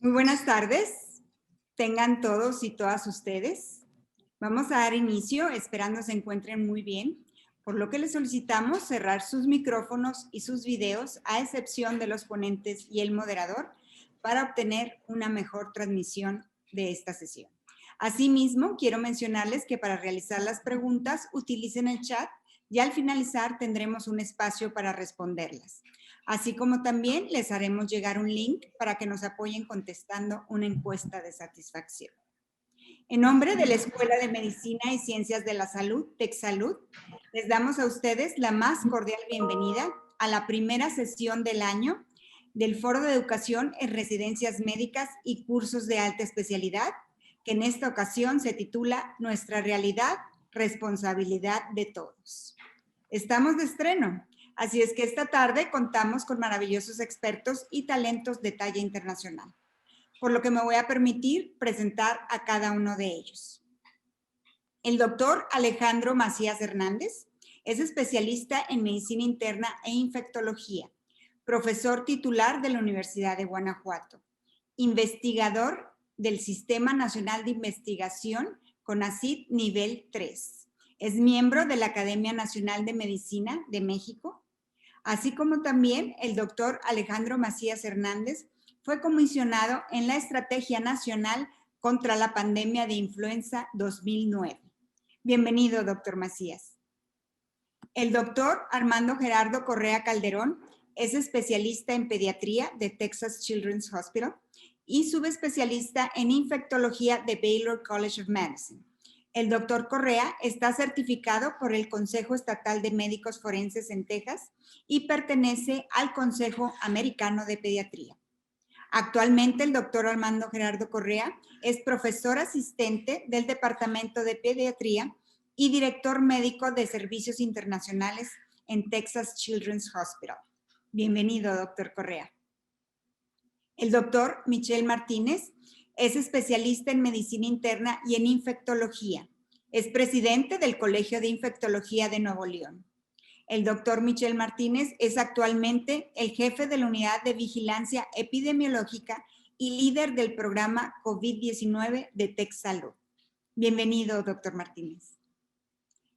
Muy buenas tardes, tengan todos y todas ustedes. Vamos a dar inicio, esperando se encuentren muy bien, por lo que les solicitamos cerrar sus micrófonos y sus videos, a excepción de los ponentes y el moderador, para obtener una mejor transmisión de esta sesión. Asimismo, quiero mencionarles que para realizar las preguntas, utilicen el chat y al finalizar tendremos un espacio para responderlas. Así como también les haremos llegar un link para que nos apoyen contestando una encuesta de satisfacción. En nombre de la Escuela de Medicina y Ciencias de la Salud, TecSalud, les damos a ustedes la más cordial bienvenida a la primera sesión del año del Foro de Educación en Residencias Médicas y Cursos de Alta Especialidad, que en esta ocasión se titula Nuestra realidad, responsabilidad de todos. Estamos de estreno, así es que esta tarde contamos con maravillosos expertos y talentos de talla internacional, por lo que me voy a permitir presentar a cada uno de ellos. El doctor Alejandro Macías Hernández es especialista en medicina interna e infectología, profesor titular de la Universidad de Guanajuato, investigador del Sistema Nacional de Investigación CONACYT nivel 3. Es miembro de la Academia Nacional de Medicina de México, así como también el doctor Alejandro Macías Hernández fue comisionado en la Estrategia Nacional contra la Pandemia de Influenza 2009. Bienvenido, doctor Macías. El doctor Armando Gerardo Correa Calderón es especialista en pediatría de Texas Children's Hospital y subespecialista en infectología de Baylor College of Medicine. El doctor Correa está certificado por el Consejo Estatal de Médicos Forenses en Texas y pertenece al Consejo Americano de Pediatría. Actualmente, el doctor Armando Gerardo Correa es profesor asistente del Departamento de Pediatría y director médico de servicios internacionales en Texas Children's Hospital. Bienvenido, doctor Correa. El doctor Michel Martínez es especialista en medicina interna y en infectología. Es presidente del Colegio de Infectología de Nuevo León. El doctor Michel Martínez es actualmente el jefe de la Unidad de Vigilancia Epidemiológica y líder del programa COVID-19 de TecSalud. Bienvenido, doctor Martínez.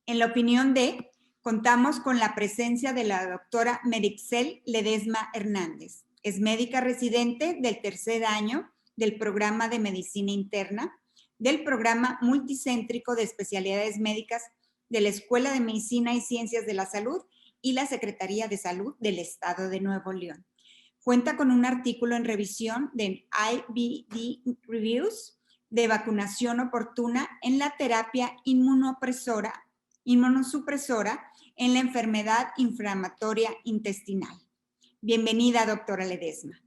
En la opinión de, contamos con la presencia de la doctora Merixel Ledesma Hernández. Es médica residente del tercer año del programa de medicina interna, del programa multicéntrico de especialidades médicas de la Escuela de Medicina y Ciencias de la Salud y la Secretaría de Salud del Estado de Nuevo León. Cuenta con un artículo en revisión de IBD Reviews de vacunación oportuna en la terapia inmunosupresora en la enfermedad inflamatoria intestinal. Bienvenida, doctora Ledesma.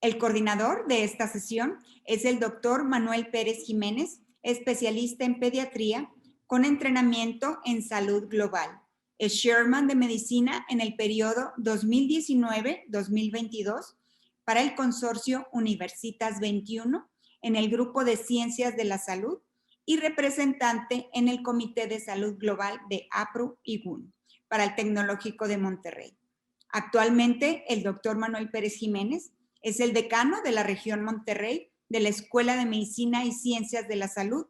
El coordinador de esta sesión es el doctor Manuel Pérez Jiménez, especialista en pediatría con entrenamiento en salud global. Es Sherman de Medicina en el periodo 2019-2022 para el consorcio Universitas 21 en el grupo de Ciencias de la Salud y representante en el Comité de Salud Global de APRU y GUN para el Tecnológico de Monterrey. Actualmente, el doctor Manuel Pérez Jiménez es el decano de la región Monterrey de la Escuela de Medicina y Ciencias de la Salud,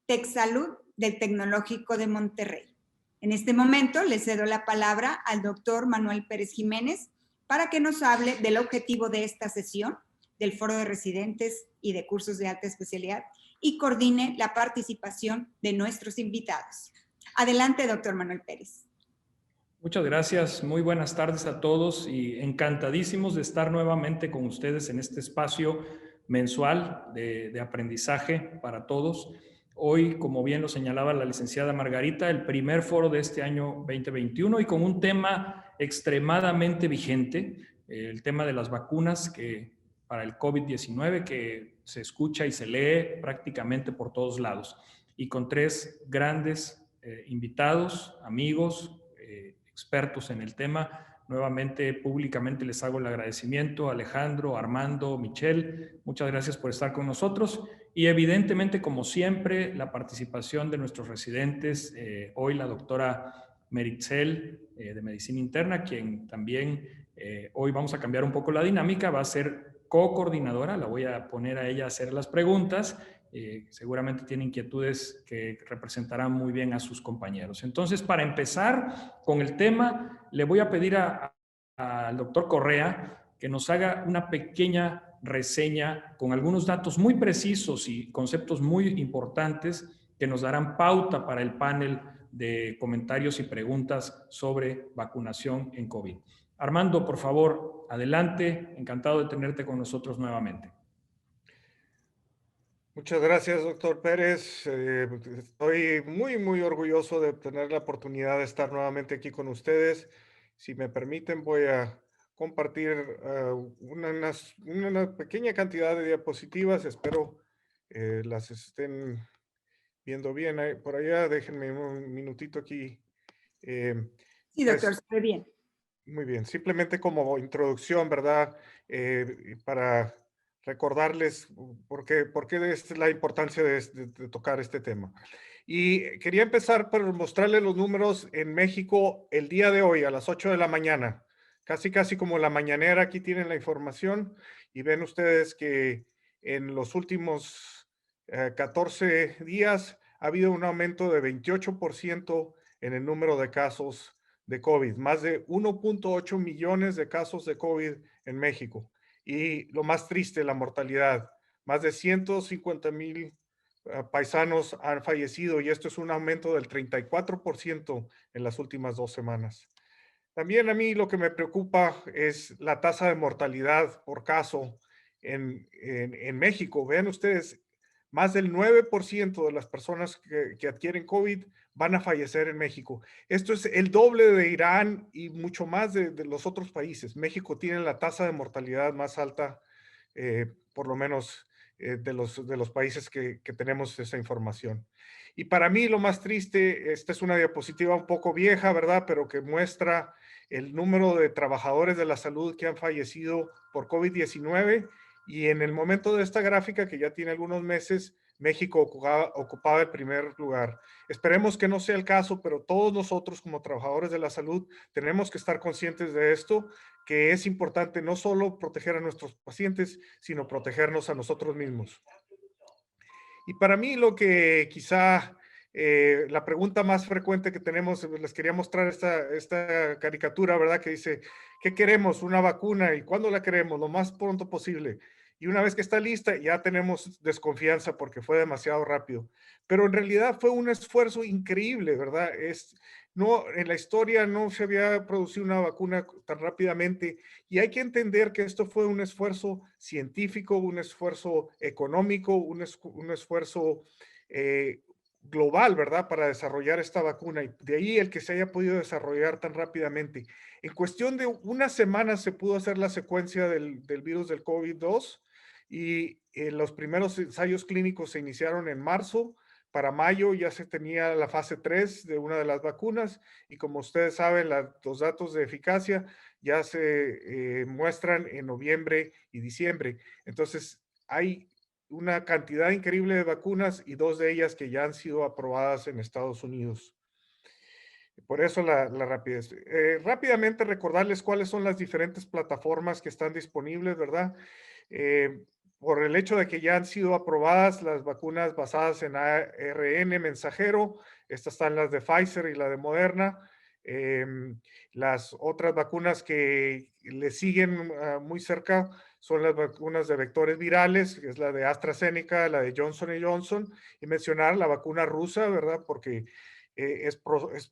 TecSalud del Tecnológico de Monterrey. En este momento le cedo la palabra al doctor Manuel Pérez Jiménez para que nos hable del objetivo de esta sesión del Foro de Residentes y de Cursos de Alta Especialidad y coordine la participación de nuestros invitados. Adelante, doctor Manuel Pérez. Muchas gracias, muy buenas tardes a todos y encantadísimos de estar nuevamente con ustedes en este espacio mensual de aprendizaje para todos. Hoy, como bien lo señalaba la licenciada Margarita, el primer foro de este año 2021 y con un tema extremadamente vigente, el tema de las vacunas para el COVID-19 que se escucha y se lee prácticamente por todos lados y con tres grandes invitados, amigos, expertos en el tema. Nuevamente, públicamente les hago el agradecimiento a Alejandro, Armando, Michel. Muchas gracias por estar con nosotros. Y evidentemente, como siempre, la participación de nuestros residentes. Hoy la doctora Merixel de Medicina Interna, quien también hoy vamos a cambiar un poco la dinámica, va a ser co-coordinadora, la voy a poner a ella a hacer las preguntas. Seguramente tiene inquietudes que representarán muy bien a sus compañeros. Entonces, para empezar con el tema, le voy a pedir al doctor Correa que nos haga una pequeña reseña con algunos datos muy precisos y conceptos muy importantes que nos darán pauta para el panel de comentarios y preguntas sobre vacunación en COVID. Armando, por favor, adelante. Encantado de tenerte con nosotros nuevamente. Muchas gracias, doctor Pérez. Estoy muy orgulloso de tener la oportunidad de estar nuevamente aquí con ustedes. Si me permiten, voy a compartir una pequeña cantidad de diapositivas. Espero las estén viendo bien. Por allá, déjenme un minutito aquí. Sí, doctor, se ve bien. Muy bien, simplemente como introducción, ¿verdad? Para recordarles por qué es la importancia de tocar este tema. Y quería empezar por mostrarles los números en México el día de hoy a las 8 de la mañana. Casi como la mañanera, aquí tienen la información y ven ustedes que en los últimos 14 días ha habido un aumento de 28% en el número de casos de COVID, más de 1.8 millones de casos de COVID en México. Y lo más triste, la mortalidad. Más de 150,000 paisanos han fallecido y esto es un aumento del 34% en las últimas 2 semanas. También a mí lo que me preocupa es la tasa de mortalidad por caso en México. Vean ustedes, más del 9% de las personas que adquieren COVID van a fallecer en México. Esto es el doble de Irán y mucho más de los otros países. México tiene la tasa de mortalidad más alta, por lo menos de los países que tenemos esa información. Y para mí lo más triste, esta es una diapositiva un poco vieja, ¿verdad? Pero que muestra el número de trabajadores de la salud que han fallecido por COVID-19 y en el momento de esta gráfica, que ya tiene algunos meses, México ocupaba el primer lugar. Esperemos que no sea el caso, pero todos nosotros como trabajadores de la salud tenemos que estar conscientes de esto, que es importante no solo proteger a nuestros pacientes, sino protegernos a nosotros mismos. Y para mí lo que quizá la pregunta más frecuente que tenemos, les quería mostrar esta caricatura, ¿verdad? Que dice, ¿qué queremos? Una vacuna. ¿Y cuándo la queremos? Lo más pronto posible. Y una vez que está lista, ya tenemos desconfianza porque fue demasiado rápido. Pero en realidad fue un esfuerzo increíble, ¿verdad? No, en la historia no se había producido una vacuna tan rápidamente y hay que entender que esto fue un esfuerzo científico, un esfuerzo económico, un esfuerzo global, ¿verdad? Para desarrollar esta vacuna y de ahí el que se haya podido desarrollar tan rápidamente. En cuestión de una semana se pudo hacer la secuencia del virus del COVID-2 y los primeros ensayos clínicos se iniciaron en marzo. Para mayo ya se tenía la fase 3 de una de las vacunas y como ustedes saben, los datos de eficacia ya se muestran en noviembre y diciembre. Entonces, hay una cantidad increíble de vacunas y 2 de ellas que ya han sido aprobadas en Estados Unidos. Por eso la rapidez. Rápidamente recordarles cuáles son las diferentes plataformas que están disponibles, ¿verdad? Por el hecho de que ya han sido aprobadas las vacunas basadas en ARN mensajero, estas están las de Pfizer y la de Moderna. Las otras vacunas que le siguen muy cerca son las vacunas de vectores virales, que es la de AstraZeneca, la de Johnson Johnson, y mencionar la vacuna rusa, ¿verdad? Porque es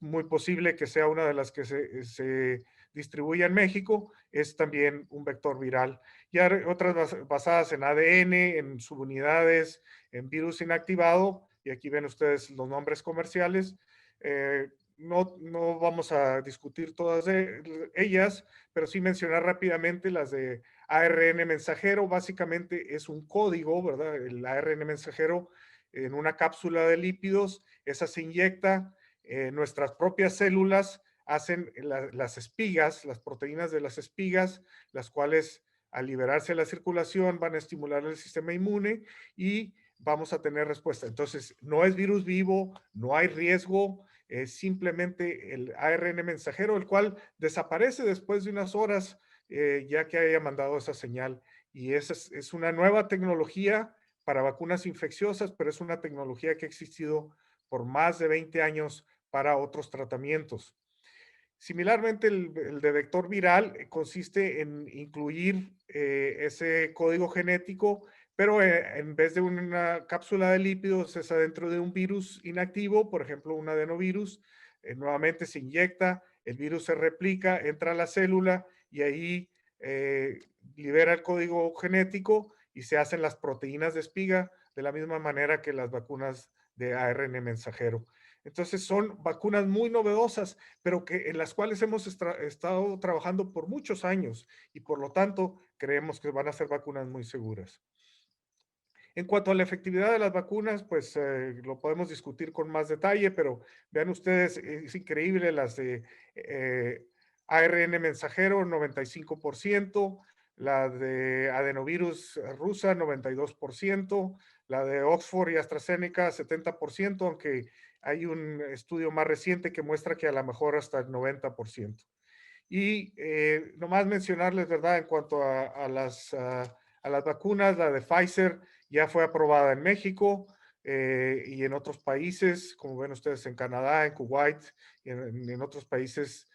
muy posible que sea una de las que se distribuya en México, es también un vector viral. Y hay otras basadas en ADN, en subunidades, en virus inactivado, y aquí ven ustedes los nombres comerciales. No vamos a discutir todas ellas, pero sí mencionar rápidamente las de ARN mensajero. Básicamente es un código, ¿verdad? El ARN mensajero en una cápsula de lípidos, esa se inyecta, nuestras propias células hacen las espigas, las proteínas de las espigas, las cuales al liberarse a la circulación van a estimular el sistema inmune y vamos a tener respuesta. Entonces, no es virus vivo, no hay riesgo, es simplemente el ARN mensajero, el cual desaparece después de unas horas ya que haya mandado esa señal. Y esa es una nueva tecnología para vacunas infecciosas, pero es una tecnología que ha existido por más de 20 años para otros tratamientos. Similarmente, el de vector viral consiste en incluir ese código genético, pero en vez de una cápsula de lípidos es adentro de un virus inactivo, por ejemplo, un adenovirus. Nuevamente se inyecta, el virus se replica, entra a la célula y ahí libera el código genético y se hacen las proteínas de espiga de la misma manera que las vacunas de ARN mensajero. Entonces son vacunas muy novedosas, pero que en las cuales hemos estado trabajando por muchos años y por lo tanto creemos que van a ser vacunas muy seguras. En cuanto a la efectividad de las vacunas, pues lo podemos discutir con más detalle, pero vean ustedes, es increíble las de ARN mensajero, 95%, la de adenovirus rusa, 92%, la de Oxford y AstraZeneca, 70%, aunque hay un estudio más reciente que muestra que a lo mejor hasta el 90%. Y nomás mencionarles, ¿verdad? En cuanto a las vacunas, la de Pfizer ya fue aprobada en México y en otros países, como ven ustedes en Canadá, en Kuwait y en otros países.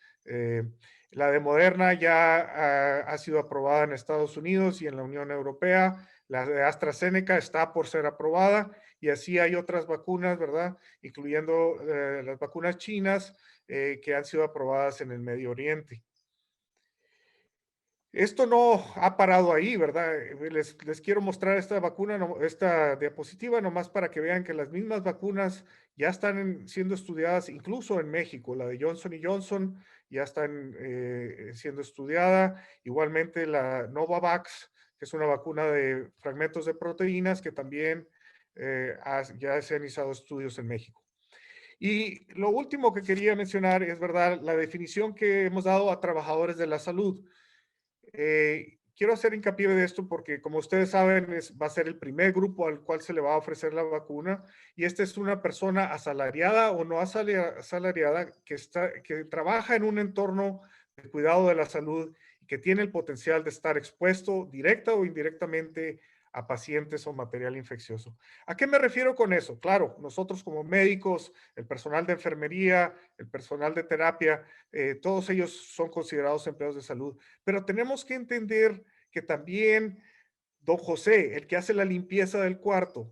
La de Moderna ya ha sido aprobada en Estados Unidos y en la Unión Europea. La de AstraZeneca está por ser aprobada y así hay otras vacunas, ¿verdad? Incluyendo las vacunas chinas que han sido aprobadas en el Medio Oriente. Esto no ha parado ahí, ¿verdad? Les quiero mostrar esta vacuna, esta diapositiva, nomás para que vean que las mismas vacunas ya están siendo estudiadas, incluso en México. La de Johnson y Johnson ya están siendo estudiada. Igualmente la Novavax, que es una vacuna de fragmentos de proteínas, que también ya se han iniciado estudios en México. Y lo último que quería mencionar es, ¿verdad?, la definición que hemos dado a trabajadores de la salud. Quiero hacer hincapié de esto porque, como ustedes saben, va a ser el primer grupo al cual se le va a ofrecer la vacuna y esta es una persona asalariada o no asalariada que trabaja en un entorno de cuidado de la salud y que tiene el potencial de estar expuesto directa o indirectamente a pacientes o material infeccioso. ¿A qué me refiero con eso? Claro, nosotros como médicos, el personal de enfermería, el personal de terapia, todos ellos son considerados empleados de salud, pero tenemos que entender que también don José, el que hace la limpieza del cuarto,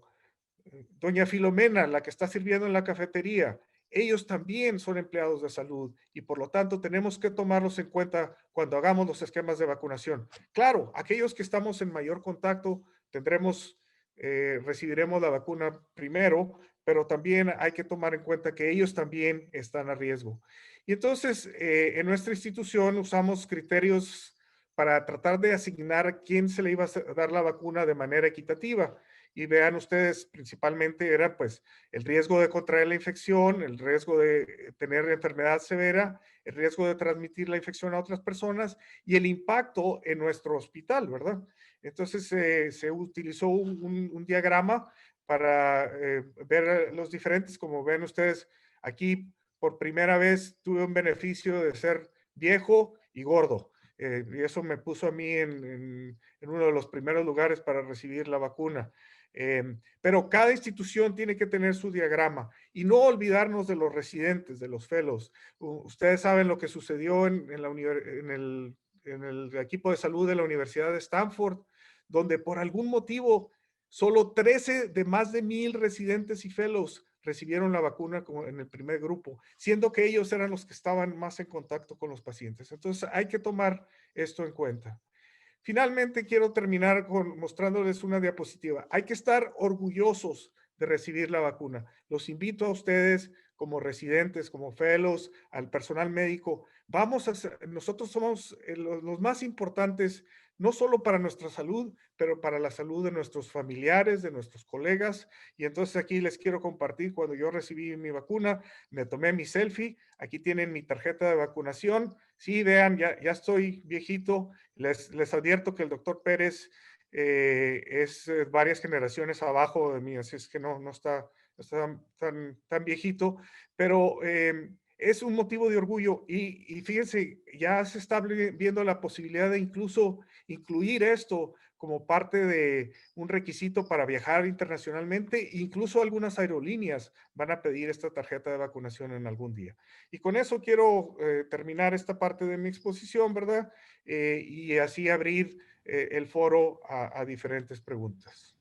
doña Filomena, la que está sirviendo en la cafetería, ellos también son empleados de salud y por lo tanto tenemos que tomarlos en cuenta cuando hagamos los esquemas de vacunación. Claro, aquellos que estamos en mayor contacto recibiremos la vacuna primero, pero también hay que tomar en cuenta que ellos también están a riesgo. Y entonces, en nuestra institución usamos criterios para tratar de asignar a quién se le iba a dar la vacuna de manera equitativa. Y vean ustedes, principalmente era pues el riesgo de contraer la infección, el riesgo de tener enfermedad severa, el riesgo de transmitir la infección a otras personas y el impacto en nuestro hospital, ¿verdad? Entonces se utilizó un diagrama para ver los diferentes, como ven ustedes aquí, por primera vez tuve un beneficio de ser viejo y gordo. Y eso me puso a mí en uno de los primeros lugares para recibir la vacuna. Pero cada institución tiene que tener su diagrama y no olvidarnos de los residentes, de los fellows. Ustedes saben lo que sucedió en el equipo de salud de la Universidad de Stanford, donde por algún motivo solo 13 de más de 1,000 residentes y fellows recibieron la vacuna como en el primer grupo, siendo que ellos eran los que estaban más en contacto con los pacientes. Entonces hay que tomar esto en cuenta. Finalmente, quiero terminar mostrándoles una diapositiva. Hay que estar orgullosos de recibir la vacuna. Los invito a ustedes como residentes, como fellows, al personal médico. Nosotros somos los más importantes, no solo para nuestra salud, pero para la salud de nuestros familiares, de nuestros colegas. Y entonces aquí les quiero compartir, cuando yo recibí mi vacuna, me tomé mi selfie. Aquí tienen mi tarjeta de vacunación. Sí, vean, ya estoy viejito. Les advierto que el doctor Pérez es varias generaciones abajo de mí, así es que no está tan viejito, pero es un motivo de orgullo y fíjense, ya se está viendo la posibilidad de incluso incluir esto como parte de un requisito para viajar internacionalmente. Incluso algunas aerolíneas van a pedir esta tarjeta de vacunación en algún día. Y con eso quiero terminar esta parte de mi exposición, ¿verdad? Y así abrir el foro a diferentes preguntas.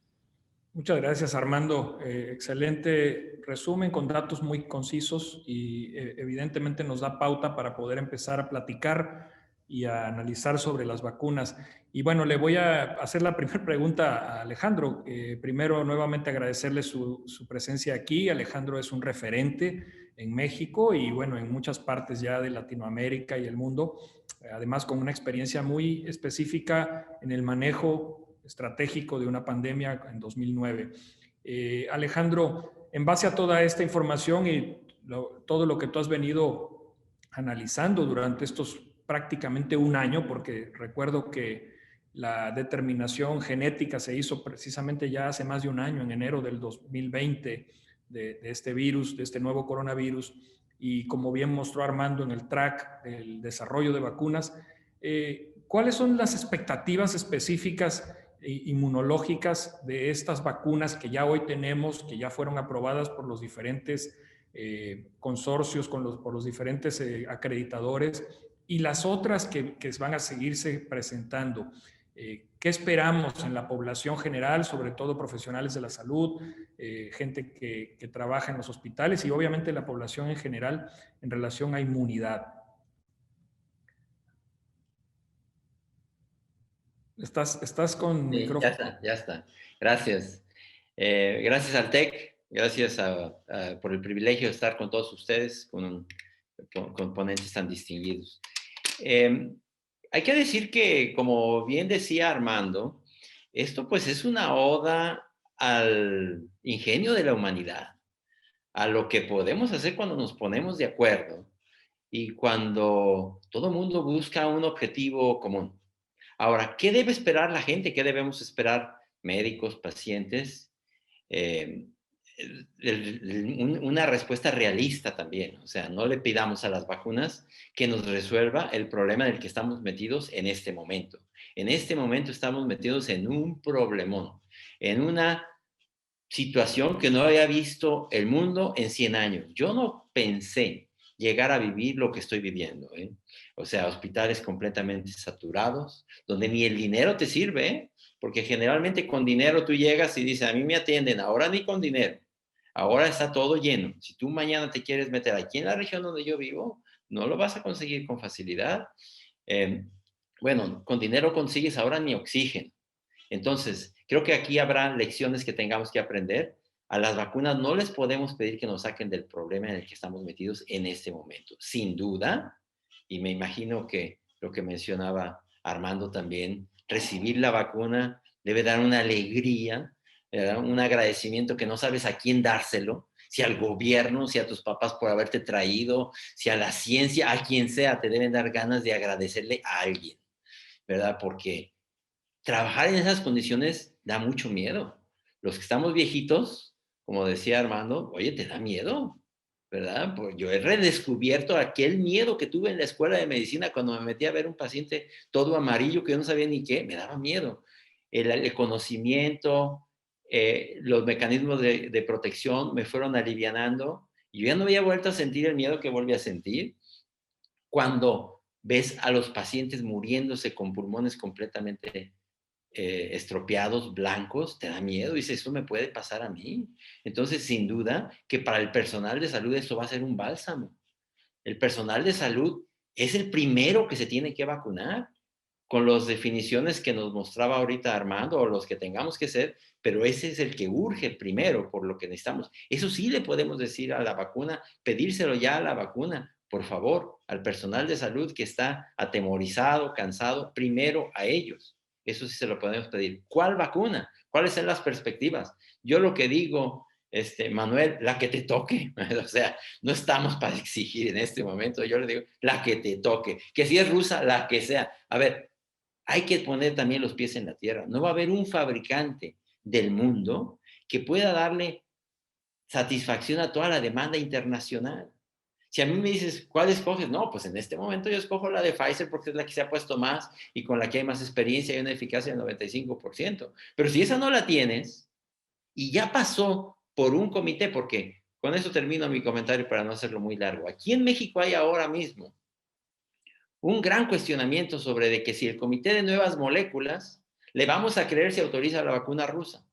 Muchas gracias, Armando. Excelente resumen con datos muy concisos y evidentemente nos da pauta para poder empezar a platicar y a analizar sobre las vacunas. Y bueno, le voy a hacer la primera pregunta a Alejandro. Primero, nuevamente agradecerle su presencia aquí. Alejandro es un referente en México y bueno, en muchas partes ya de Latinoamérica y el mundo, además con una experiencia muy específica en el manejo estratégico de una pandemia en 2009. Alejandro, en base a toda esta información y todo lo que tú has venido analizando durante estos prácticamente un año, porque recuerdo que la determinación genética se hizo precisamente ya hace más de un año, en enero del 2020, de este virus, de este nuevo coronavirus, y como bien mostró Armando en el track del desarrollo de vacunas, ¿cuáles son las expectativas específicas inmunológicas de estas vacunas que ya hoy tenemos, que ya fueron aprobadas por los diferentes consorcios, por los diferentes acreditadores, y las otras que van a seguirse presentando? ¿Qué esperamos en la población general, sobre todo profesionales de la salud, gente que trabaja en los hospitales y obviamente la población en general en relación a inmunidad? Estás con Sí, micrófono. ya está, ya está. Gracias. Gracias al TEC, gracias por el privilegio de estar con todos ustedes, con ponentes tan distinguidos. Hay que decir que, como bien decía Armando, esto pues es una oda al ingenio de la humanidad, a lo que podemos hacer cuando nos ponemos de acuerdo y cuando todo mundo busca un objetivo común. Ahora, ¿qué debe esperar la gente? ¿Qué debemos esperar médicos, pacientes? Eh, una respuesta realista también. O sea, no le pidamos a las vacunas que nos resuelva el problema en el que estamos metidos en este momento. En este momento estamos metidos en un problemón, en una situación que no había visto el mundo en 100 años. Yo no pensé llegar a vivir lo que estoy viviendo, ¿eh? O sea, hospitales completamente saturados, donde ni el dinero te sirve, ¿eh? Porque generalmente con dinero tú llegas y dices, a mí me atienden, ahora ni con dinero, ahora está todo lleno. Si tú mañana te quieres meter aquí en la región donde yo vivo, no lo vas a conseguir con facilidad. Bueno, con dinero consigues ahora ni oxígeno. Entonces, creo que aquí habrá lecciones que tengamos que aprender. A las vacunas no les podemos pedir que nos saquen del problema en el que estamos metidos en este momento. Sin duda, y me imagino que lo que mencionaba Armando también, recibir la vacuna debe dar una alegría, ¿verdad? Un agradecimiento que no sabes a quién dárselo, si al gobierno, si a tus papás por haberte traído, si a la ciencia, a quien sea, te deben dar ganas de agradecerle a alguien, ¿verdad? Porque trabajar en esas condiciones da mucho miedo. Los que estamos viejitos, como decía Armando, oye, te da miedo, ¿verdad? Pues yo he redescubierto aquel miedo que tuve en la escuela de medicina cuando me metí a ver un paciente todo amarillo que yo no sabía ni qué, me daba miedo. El conocimiento, los mecanismos de protección me fueron alivianando y yo ya no había vuelto a sentir el miedo que volví a sentir cuando ves a los pacientes muriéndose con pulmones completamente estropeados, blancos, te da miedo, dices, esto me puede pasar a mí. Entonces, sin duda, que para el personal de salud esto va a ser un bálsamo. El personal de salud es el primero que se tiene que vacunar, con las definiciones que nos mostraba ahorita Armando, o los que tengamos que ser, pero ese es el que urge primero por lo que necesitamos. Eso sí le podemos decir a la vacuna, pedírselo ya a la vacuna, por favor, al personal de salud que está atemorizado, cansado, primero a ellos. Eso sí se lo podemos pedir. ¿Cuál vacuna? ¿Cuáles son las perspectivas? Yo lo que digo, Manuel, la que te toque. O sea, no estamos para exigir en este momento. Yo le digo, la que te toque. Que si es rusa, la que sea. A ver, hay que poner también los pies en la tierra. No va a haber un fabricante del mundo que pueda darle satisfacción a toda la demanda internacional. Si a mí me dices, ¿cuál escoges? No, pues en este momento yo escojo la de Pfizer porque es la que se ha puesto más y con la que hay más experiencia y una eficacia del 95%. Pero si esa no la tienes y ya pasó por un comité, porque con eso termino mi comentario para no hacerlo muy largo. Aquí en México hay ahora mismo un gran cuestionamiento sobre de que si el comité de nuevas moléculas le vamos a creer si autoriza la vacuna rusa.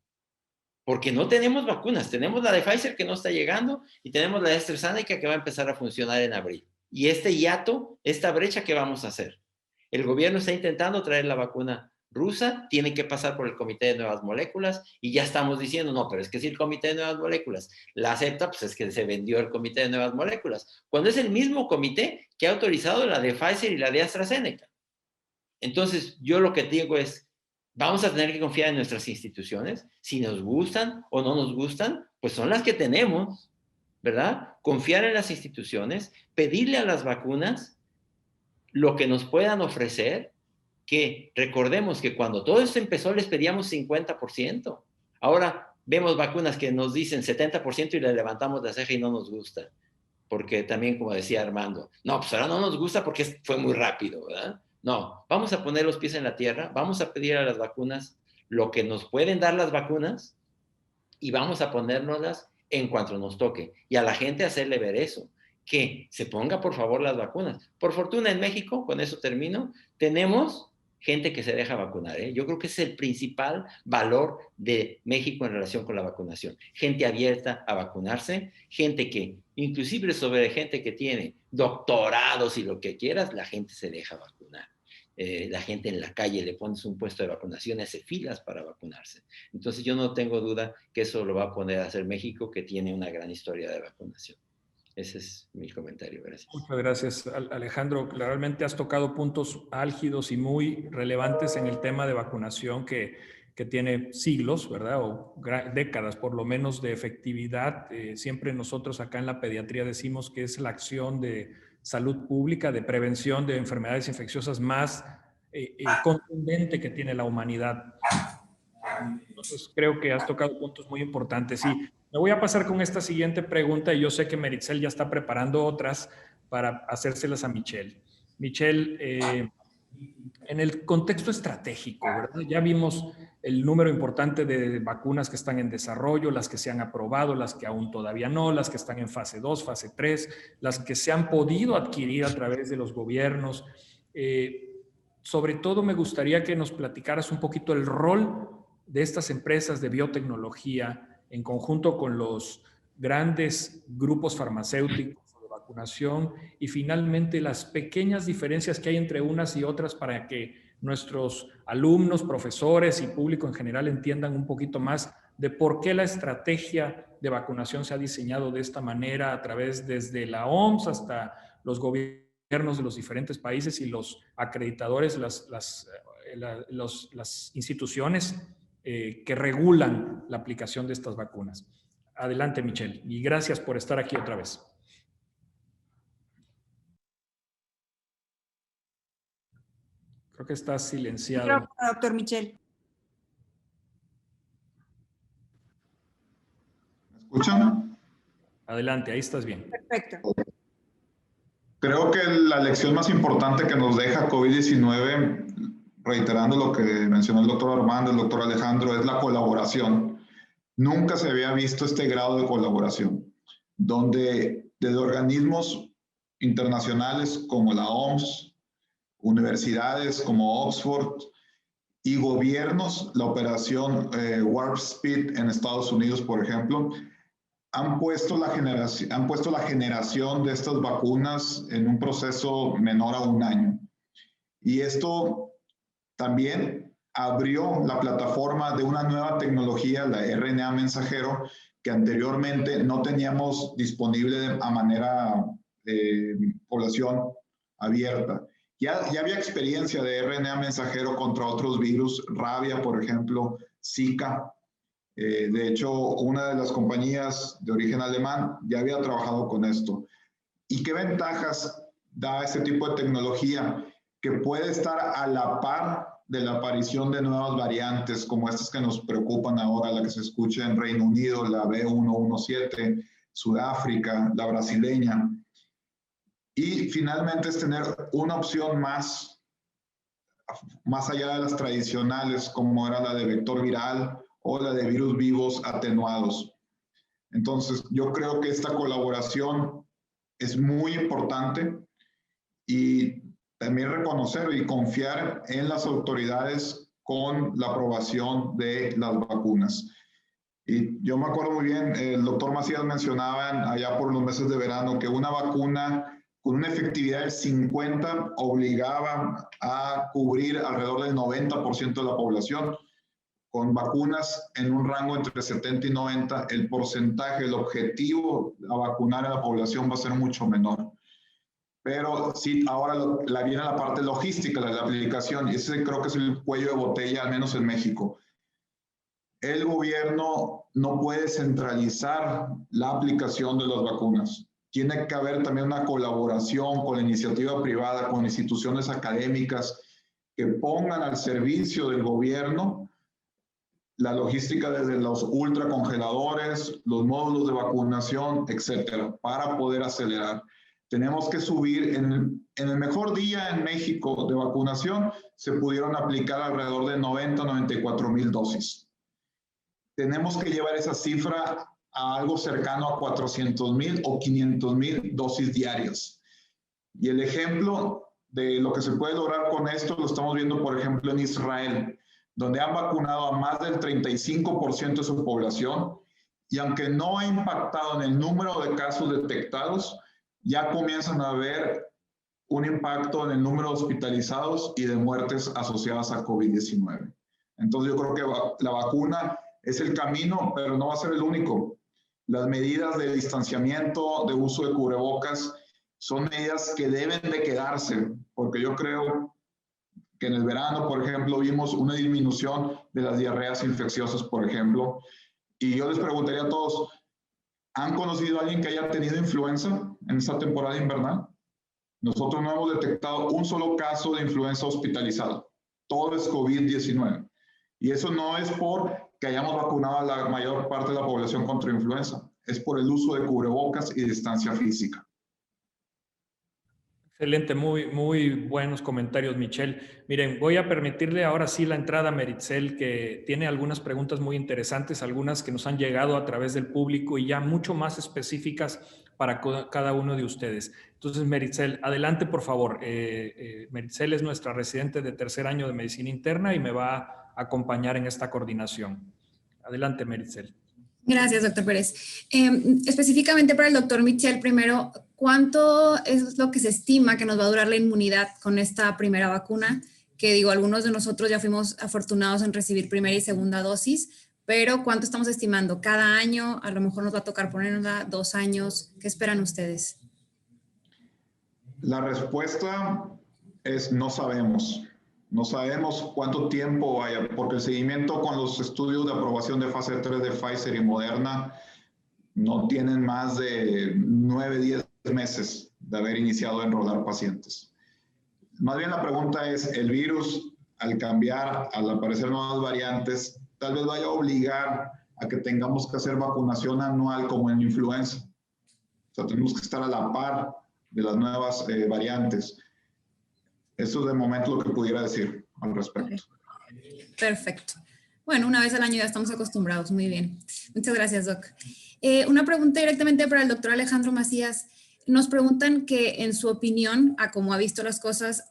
Porque no tenemos vacunas. Tenemos la de Pfizer que no está llegando y tenemos la de AstraZeneca que va a empezar a funcionar en abril. Y este hiato, esta brecha, ¿qué vamos a hacer? El gobierno está intentando traer la vacuna rusa, tiene que pasar por el Comité de Nuevas Moléculas y ya estamos diciendo, no, pero es que si el Comité de Nuevas Moléculas la acepta, pues es que se vendió el Comité de Nuevas Moléculas. Cuando es el mismo comité que ha autorizado la de Pfizer y la de AstraZeneca. Entonces, yo lo que digo es, vamos a tener que confiar en nuestras instituciones. Si nos gustan o no nos gustan, pues son las que tenemos, ¿verdad? Confiar en las instituciones, pedirle a las vacunas lo que nos puedan ofrecer, que recordemos que cuando todo esto empezó les pedíamos 50%. Ahora vemos vacunas que nos dicen 70% y le levantamos la ceja y no nos gusta. Porque también, como decía Armando, no, pues ahora no nos gusta porque fue muy rápido, ¿verdad? No, vamos a poner los pies en la tierra, vamos a pedir a las vacunas lo que nos pueden dar las vacunas y vamos a ponérnoslas en cuanto nos toque. Y a la gente hacerle ver eso, que se ponga por favor las vacunas. Por fortuna en México, con eso termino, tenemos gente que se deja vacunar, ¿eh? Yo creo que ese es el principal valor de México en relación con la vacunación. Gente abierta a vacunarse, gente que, inclusive sobre gente que tiene doctorados y lo que quieras, la gente se deja vacunar. La gente en la calle le pones un puesto de vacunación, hace filas para vacunarse. Entonces yo no tengo duda que eso lo va a poner a hacer México, que tiene una gran historia de vacunación. Ese es mi comentario, gracias. Muchas gracias, Alejandro. Realmente has tocado puntos álgidos y muy relevantes en el tema de vacunación que tiene siglos, ¿verdad? O décadas, por lo menos, de efectividad. Siempre nosotros acá en la pediatría decimos que es la acción de salud pública, de prevención de enfermedades infecciosas más contundente que tiene la humanidad. Entonces, creo que has tocado puntos muy importantes. Y me voy a pasar con esta siguiente pregunta y yo sé que Meritxell ya está preparando otras para hacérselas a Michelle. Michelle, en el contexto estratégico, ¿verdad? Ya vimos el número importante de vacunas que están en desarrollo, las que se han aprobado, las que aún todavía no, las que están en fase 2, fase 3, las que se han podido adquirir a través de los gobiernos. Sobre todo me gustaría que nos platicaras un poquito el rol de estas empresas de biotecnología en conjunto con los grandes grupos farmacéuticos de vacunación y finalmente las pequeñas diferencias que hay entre unas y otras para que nuestros alumnos, profesores y público en general entiendan un poquito más de por qué la estrategia de vacunación se ha diseñado de esta manera a través desde la OMS hasta los gobiernos de los diferentes países y los acreditadores, las instituciones que regulan la aplicación de estas vacunas. Adelante, Michelle, y gracias por estar aquí otra vez. Creo que estás silenciado. Doctor Michel. ¿Me escuchan? Adelante, ahí estás bien. Perfecto. Creo que la lección más importante que nos deja COVID-19, reiterando lo que mencionó el doctor Armando, el doctor Alejandro, es la colaboración. Nunca se había visto este grado de colaboración, donde desde organismos internacionales como la OMS, universidades como Oxford y gobiernos, la operación Warp Speed en Estados Unidos, por ejemplo, han puesto la generación de estas vacunas en un proceso menor a un año. Y esto también abrió la plataforma de una nueva tecnología, la RNA mensajero, que anteriormente no teníamos disponible a manera de población abierta. Ya había experiencia de RNA mensajero contra otros virus, rabia, por ejemplo, Zika. De hecho, una de las compañías de origen alemán ya había trabajado con esto. ¿Y qué ventajas da este tipo de tecnología? Que puede estar a la par de la aparición de nuevas variantes, como estas que nos preocupan ahora, la que se escucha en Reino Unido, la B117, Sudáfrica, la brasileña. Y finalmente es tener una opción más allá de las tradicionales, como era la de vector viral o la de virus vivos atenuados. Entonces, yo creo que esta colaboración es muy importante y también reconocer y confiar en las autoridades con la aprobación de las vacunas. Y yo me acuerdo muy bien, el doctor Macías mencionaba allá por los meses de verano que una vacuna con una efectividad del 50 obligaba a cubrir alrededor del 90% de la población. Con vacunas en un rango entre 70 y 90, el porcentaje, el objetivo a vacunar a la población va a ser mucho menor. Pero sí, ahora viene la parte logística de la aplicación, y ese creo que es el cuello de botella, al menos en México. El gobierno no puede centralizar la aplicación de las vacunas. Tiene que haber también una colaboración con la iniciativa privada, con instituciones académicas que pongan al servicio del gobierno la logística desde los ultracongeladores, los módulos de vacunación, etcétera, para poder acelerar. Tenemos que subir, en el mejor día en México de vacunación, se pudieron aplicar alrededor de 94 mil dosis. Tenemos que llevar esa cifra a algo cercano a 400,000 o 500,000 dosis diarias. Y el ejemplo de lo que se puede lograr con esto lo estamos viendo, por ejemplo, en Israel, donde han vacunado a más del 35% de su población, y aunque no ha impactado en el número de casos detectados, ya comienzan a haber un impacto en el número de hospitalizados y de muertes asociadas a COVID-19. Entonces yo creo que la vacuna es el camino, pero no va a ser el único. Las medidas de distanciamiento, de uso de cubrebocas, son medidas que deben de quedarse, porque yo creo que en el verano, por ejemplo, vimos una disminución de las diarreas infecciosas, por ejemplo, y yo les preguntaría a todos, ¿han conocido a alguien que haya tenido influenza en esta temporada invernal? Nosotros no hemos detectado un solo caso de influenza hospitalizado. Todo es COVID-19. Y eso no es por que hayamos vacunado a la mayor parte de la población contra influenza. Es por el uso de cubrebocas y distancia física. Excelente, muy buenos comentarios, Michelle. Miren, voy a permitirle ahora sí la entrada a Meritxell, que tiene algunas preguntas muy interesantes, algunas que nos han llegado a través del público y ya mucho más específicas para cada uno de ustedes. Entonces, Meritxell, adelante, por favor. Meritxell es nuestra residente de tercer año de Medicina Interna y me va a acompañar en esta coordinación. Adelante, Meritxell. Gracias, doctor Pérez. Específicamente para el doctor Michel, primero, ¿cuánto es lo que se estima que nos va a durar la inmunidad con esta primera vacuna? Que digo, algunos de nosotros ya fuimos afortunados en recibir primera y segunda dosis, pero ¿cuánto estamos estimando? ¿Cada año? A lo mejor nos va a tocar ponerla 2 años. ¿Qué esperan ustedes? La respuesta es no sabemos. No sabemos cuánto tiempo vaya, porque el seguimiento con los estudios de aprobación de fase 3 de Pfizer y Moderna no tienen más de 9, 10 meses de haber iniciado a enrolar pacientes. Más bien la pregunta es, el virus, al cambiar, al aparecer nuevas variantes, tal vez vaya a obligar a que tengamos que hacer vacunación anual como en influenza. O sea, tenemos que estar a la par de las nuevas variantes. Eso es de momento lo que pudiera decir al respecto. Perfecto. Bueno, una vez al año ya estamos acostumbrados. Muy bien. Muchas gracias, Doc. Una pregunta directamente para el doctor Alejandro Macías. Nos preguntan que, en su opinión, a cómo ha visto las cosas,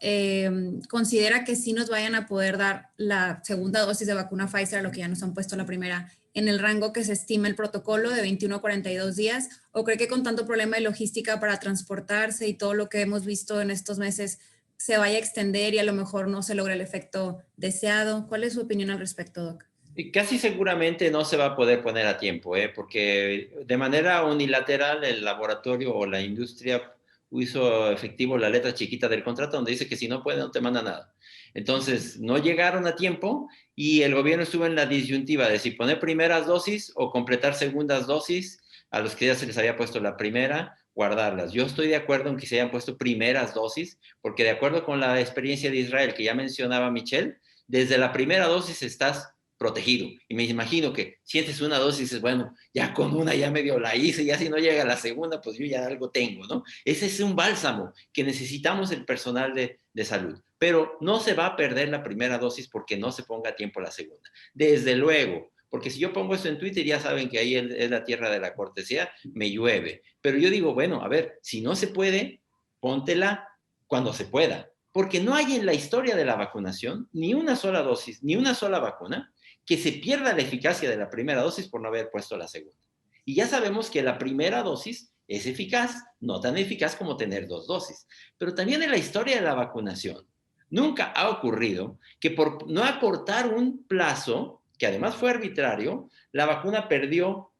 considera que sí nos vayan a poder dar la segunda dosis de vacuna Pfizer, a lo que ya nos han puesto la primera, en el rango que se estima el protocolo de 21 a 42 días, o cree que con tanto problema de logística para transportarse y todo lo que hemos visto en estos meses se vaya a extender y a lo mejor no se logra el efecto deseado. ¿Cuál es su opinión al respecto, Doc? Y casi seguramente no se va a poder poner a tiempo, porque de manera unilateral el laboratorio o la industria hizo efectivo la letra chiquita del contrato donde dice que si no puede no te manda nada. Entonces no llegaron a tiempo y el gobierno estuvo en la disyuntiva de si poner primeras dosis o completar segundas dosis a los que ya se les había puesto la primera, guardarlas. Yo estoy de acuerdo en que se hayan puesto primeras dosis, porque de acuerdo con la experiencia de Israel que ya mencionaba Michelle, desde la primera dosis estás protegido. Y me imagino que sientes una dosis y dices, bueno, ya con una ya medio la hice, ya si no llega la segunda, pues yo ya algo tengo, ¿no? Ese es un bálsamo que necesitamos el personal de salud. Pero no se va a perder la primera dosis porque no se ponga a tiempo la segunda. Desde luego, porque si yo pongo eso en Twitter, ya saben que ahí es la tierra de la cortesía, me llueve. Pero yo digo, bueno, a ver, si no se puede, póntela cuando se pueda. Porque no hay en la historia de la vacunación ni una sola dosis, ni una sola vacuna que se pierda la eficacia de la primera dosis por no haber puesto la segunda. Y ya sabemos que la primera dosis es eficaz, no tan eficaz como tener 2 dosis. Pero también en la historia de la vacunación, nunca ha ocurrido que por no acortar un plazo, que además fue arbitrario, la vacuna perdió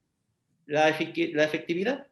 la efectividad.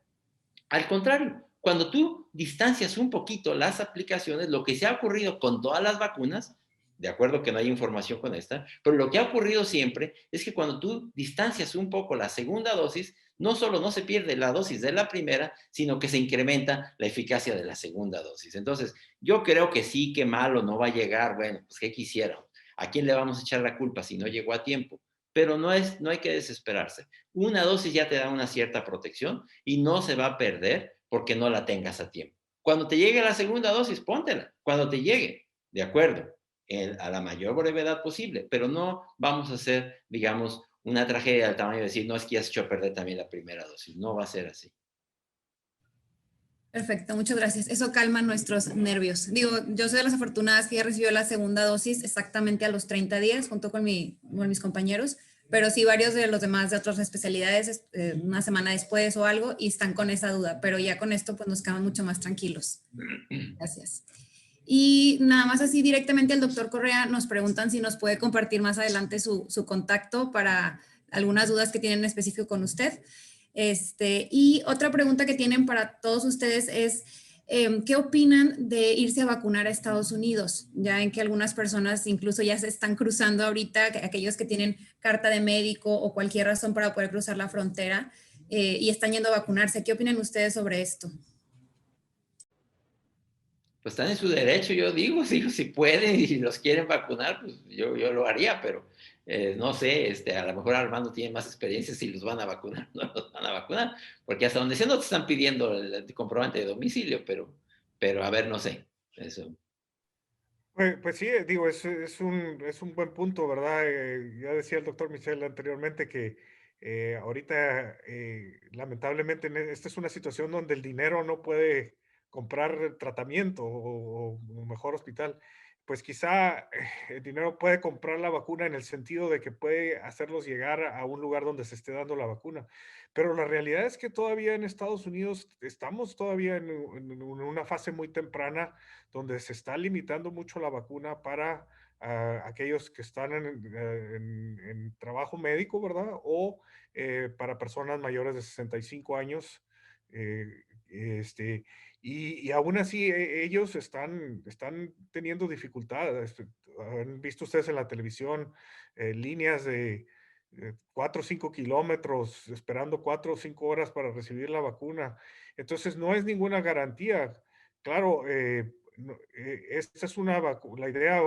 Al contrario, cuando tú distancias un poquito las aplicaciones, lo que se ha ocurrido con todas las vacunas, de acuerdo que no hay información con esta, pero lo que ha ocurrido siempre es que cuando tú distancias un poco la segunda dosis, no solo no se pierde la dosis de la primera, sino que se incrementa la eficacia de la segunda dosis. Entonces, yo creo que sí, que malo, no va a llegar, bueno, pues ¿qué quisieron? ¿A quién le vamos a echar la culpa si no llegó a tiempo? Pero no hay que desesperarse. Una dosis ya te da una cierta protección y no se va a perder porque no la tengas a tiempo. Cuando te llegue la segunda dosis, póntela. Cuando te llegue, de acuerdo, a la mayor brevedad posible, pero no vamos a hacer, digamos, una tragedia del tamaño de decir, no, es que ya se echó a perder también la primera dosis. No va a ser así. Perfecto, muchas gracias. Eso calma nuestros nervios. Digo, yo soy de las afortunadas que ya recibió la segunda dosis exactamente a los 30 días, junto con mis compañeros, pero sí varios de los demás de otras especialidades, una semana después o algo, y están con esa duda, pero ya con esto pues nos quedamos mucho más tranquilos. Gracias. Y nada más así directamente al doctor Correa nos preguntan si nos puede compartir más adelante su contacto para algunas dudas que tienen en específico con usted. Y otra pregunta que tienen para todos ustedes es, ¿qué opinan de irse a vacunar a Estados Unidos? Ya en que algunas personas incluso ya se están cruzando ahorita, aquellos que tienen carta de médico o cualquier razón para poder cruzar la frontera y están yendo a vacunarse. ¿Qué opinan ustedes sobre esto? Pues están en su derecho, yo digo, si pueden y si los quieren vacunar, pues yo lo haría, pero no sé, a lo mejor Armando tiene más experiencia si los van a vacunar, no los van a vacunar, porque hasta donde sea no te están pidiendo el comprobante de domicilio, pero a ver, no sé, eso. Pues sí, digo, es un buen punto, ¿verdad? Ya decía el doctor Michel anteriormente que ahorita, lamentablemente, esta es una situación donde el dinero no puede comprar tratamiento o mejor hospital. Pues quizá el dinero puede comprar la vacuna en el sentido de que puede hacerlos llegar a un lugar donde se esté dando la vacuna. Pero la realidad es que todavía en Estados Unidos estamos todavía en una fase muy temprana donde se está limitando mucho la vacuna para aquellos que están en trabajo médico, ¿verdad? O para personas mayores de 65 años. Y aún así ellos están teniendo dificultades. Han visto ustedes en la televisión líneas de 4 o 5 kilómetros esperando 4 o 5 horas para recibir la vacuna. Entonces no es ninguna garantía. Claro, esta es la idea,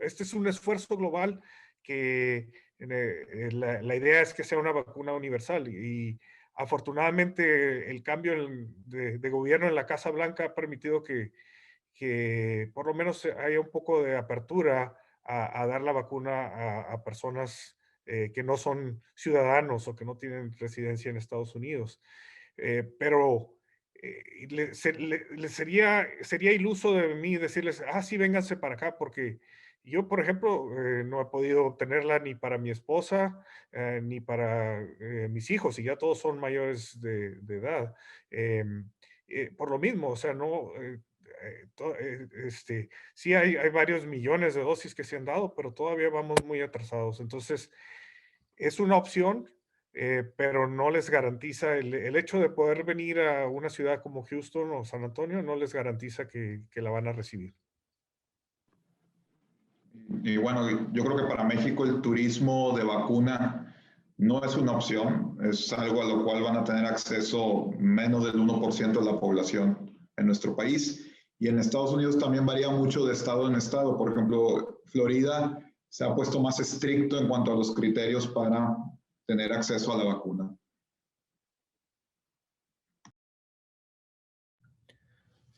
este es un esfuerzo global que la idea es que sea una vacuna universal y afortunadamente el cambio de gobierno en la Casa Blanca ha permitido que por lo menos haya un poco de apertura a dar la vacuna a personas que no son ciudadanos o que no tienen residencia en Estados Unidos. Pero sería iluso de mí decirles, sí, vénganse para acá, porque yo, por ejemplo, no he podido obtenerla ni para mi esposa, ni para mis hijos, y ya todos son mayores de edad. Por lo mismo, o sea, no, sí hay varios millones de dosis que se han dado, pero todavía vamos muy atrasados. Entonces, es una opción, pero no les garantiza, el hecho de poder venir a una ciudad como Houston o San Antonio, no les garantiza que la van a recibir. Y bueno, yo creo que para México el turismo de vacuna no es una opción, es algo a lo cual van a tener acceso menos del 1% de la población en nuestro país. Y en Estados Unidos también varía mucho de estado en estado. Por ejemplo, Florida se ha puesto más estricto en cuanto a los criterios para tener acceso a la vacuna.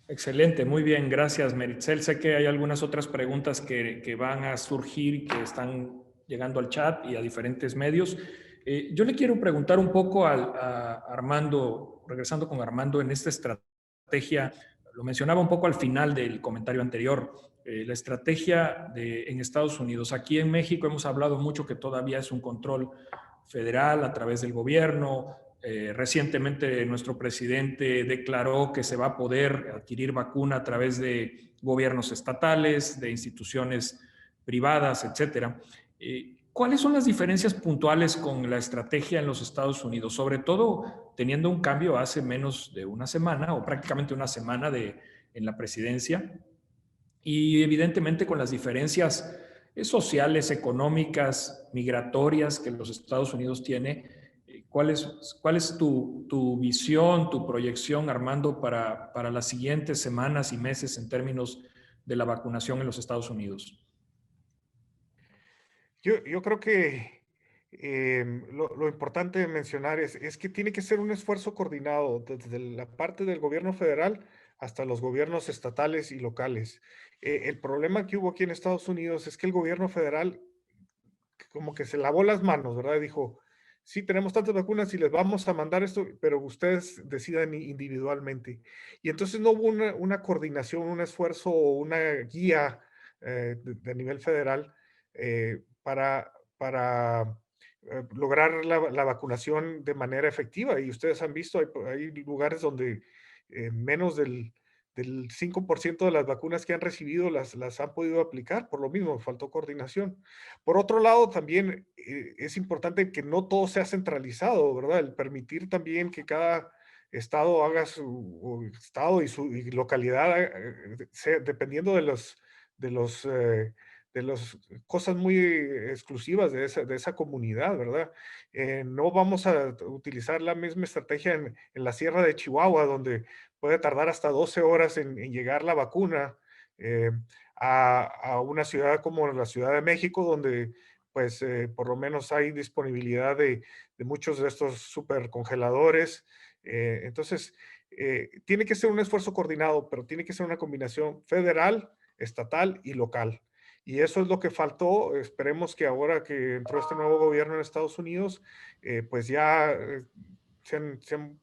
Excelente, muy bien, gracias Meritxell. Sé que hay algunas otras preguntas que van a surgir y que están llegando al chat y a diferentes medios. Yo le quiero preguntar un poco a Armando, regresando con Armando en esta estrategia, lo mencionaba un poco al final del comentario anterior, la estrategia en Estados Unidos. Aquí en México hemos hablado mucho que todavía es un control federal a través del gobierno. Recientemente nuestro presidente declaró que se va a poder adquirir vacuna a través de gobiernos estatales, de instituciones privadas, etcétera. ¿Cuáles son las diferencias puntuales con la estrategia en los Estados Unidos? Sobre todo teniendo un cambio hace menos de una semana o prácticamente una semana en la presidencia y evidentemente con las diferencias sociales, económicas, migratorias que los Estados Unidos tiene. ¿Cuál es tu visión, tu proyección, Armando, para las siguientes semanas y meses en términos de la vacunación en los Estados Unidos? Yo creo que lo importante de mencionar es que tiene que ser un esfuerzo coordinado desde la parte del gobierno federal hasta los gobiernos estatales y locales. El problema que hubo aquí en Estados Unidos es que el gobierno federal como que se lavó las manos, ¿verdad? Dijo, sí, tenemos tantas vacunas y les vamos a mandar esto, pero ustedes decidan individualmente. Y entonces no hubo una coordinación, un esfuerzo o una guía de nivel federal para lograr la vacunación de manera efectiva. Y ustedes han visto, hay lugares donde menos del 5% de las vacunas que han recibido las han podido aplicar, por lo mismo, faltó coordinación. Por otro lado, también es importante que no todo sea centralizado, ¿verdad? El permitir también que cada estado haga estado y su localidad, dependiendo de las cosas muy exclusivas de esa comunidad, ¿verdad? No vamos a utilizar la misma estrategia en la Sierra de Chihuahua, donde puede tardar hasta 12 horas en llegar la vacuna, a una ciudad como la Ciudad de México, donde pues por lo menos hay disponibilidad de muchos de estos supercongeladores. Entonces, tiene que ser un esfuerzo coordinado, pero tiene que ser una combinación federal, estatal y local. Y eso es lo que faltó. Esperemos que ahora que entró este nuevo gobierno en Estados Unidos, pues ya se han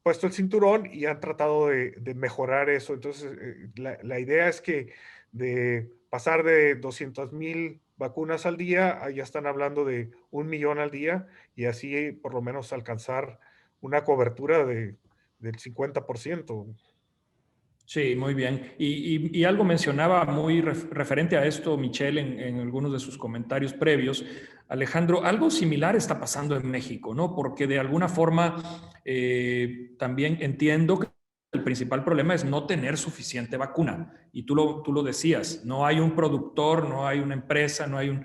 puesto el cinturón y han tratado de mejorar eso. Entonces, la idea es que de pasar de 200,000 vacunas al día, ya están hablando de 1 millón al día y así por lo menos alcanzar una cobertura del 50%. Sí, muy bien. Y algo mencionaba muy referente a esto, Michelle, en algunos de sus comentarios previos. Alejandro, algo similar está pasando en México, ¿no? Porque de alguna forma también entiendo que el principal problema es no tener suficiente vacuna. Y tú lo decías, no hay un productor, no hay una empresa, no hay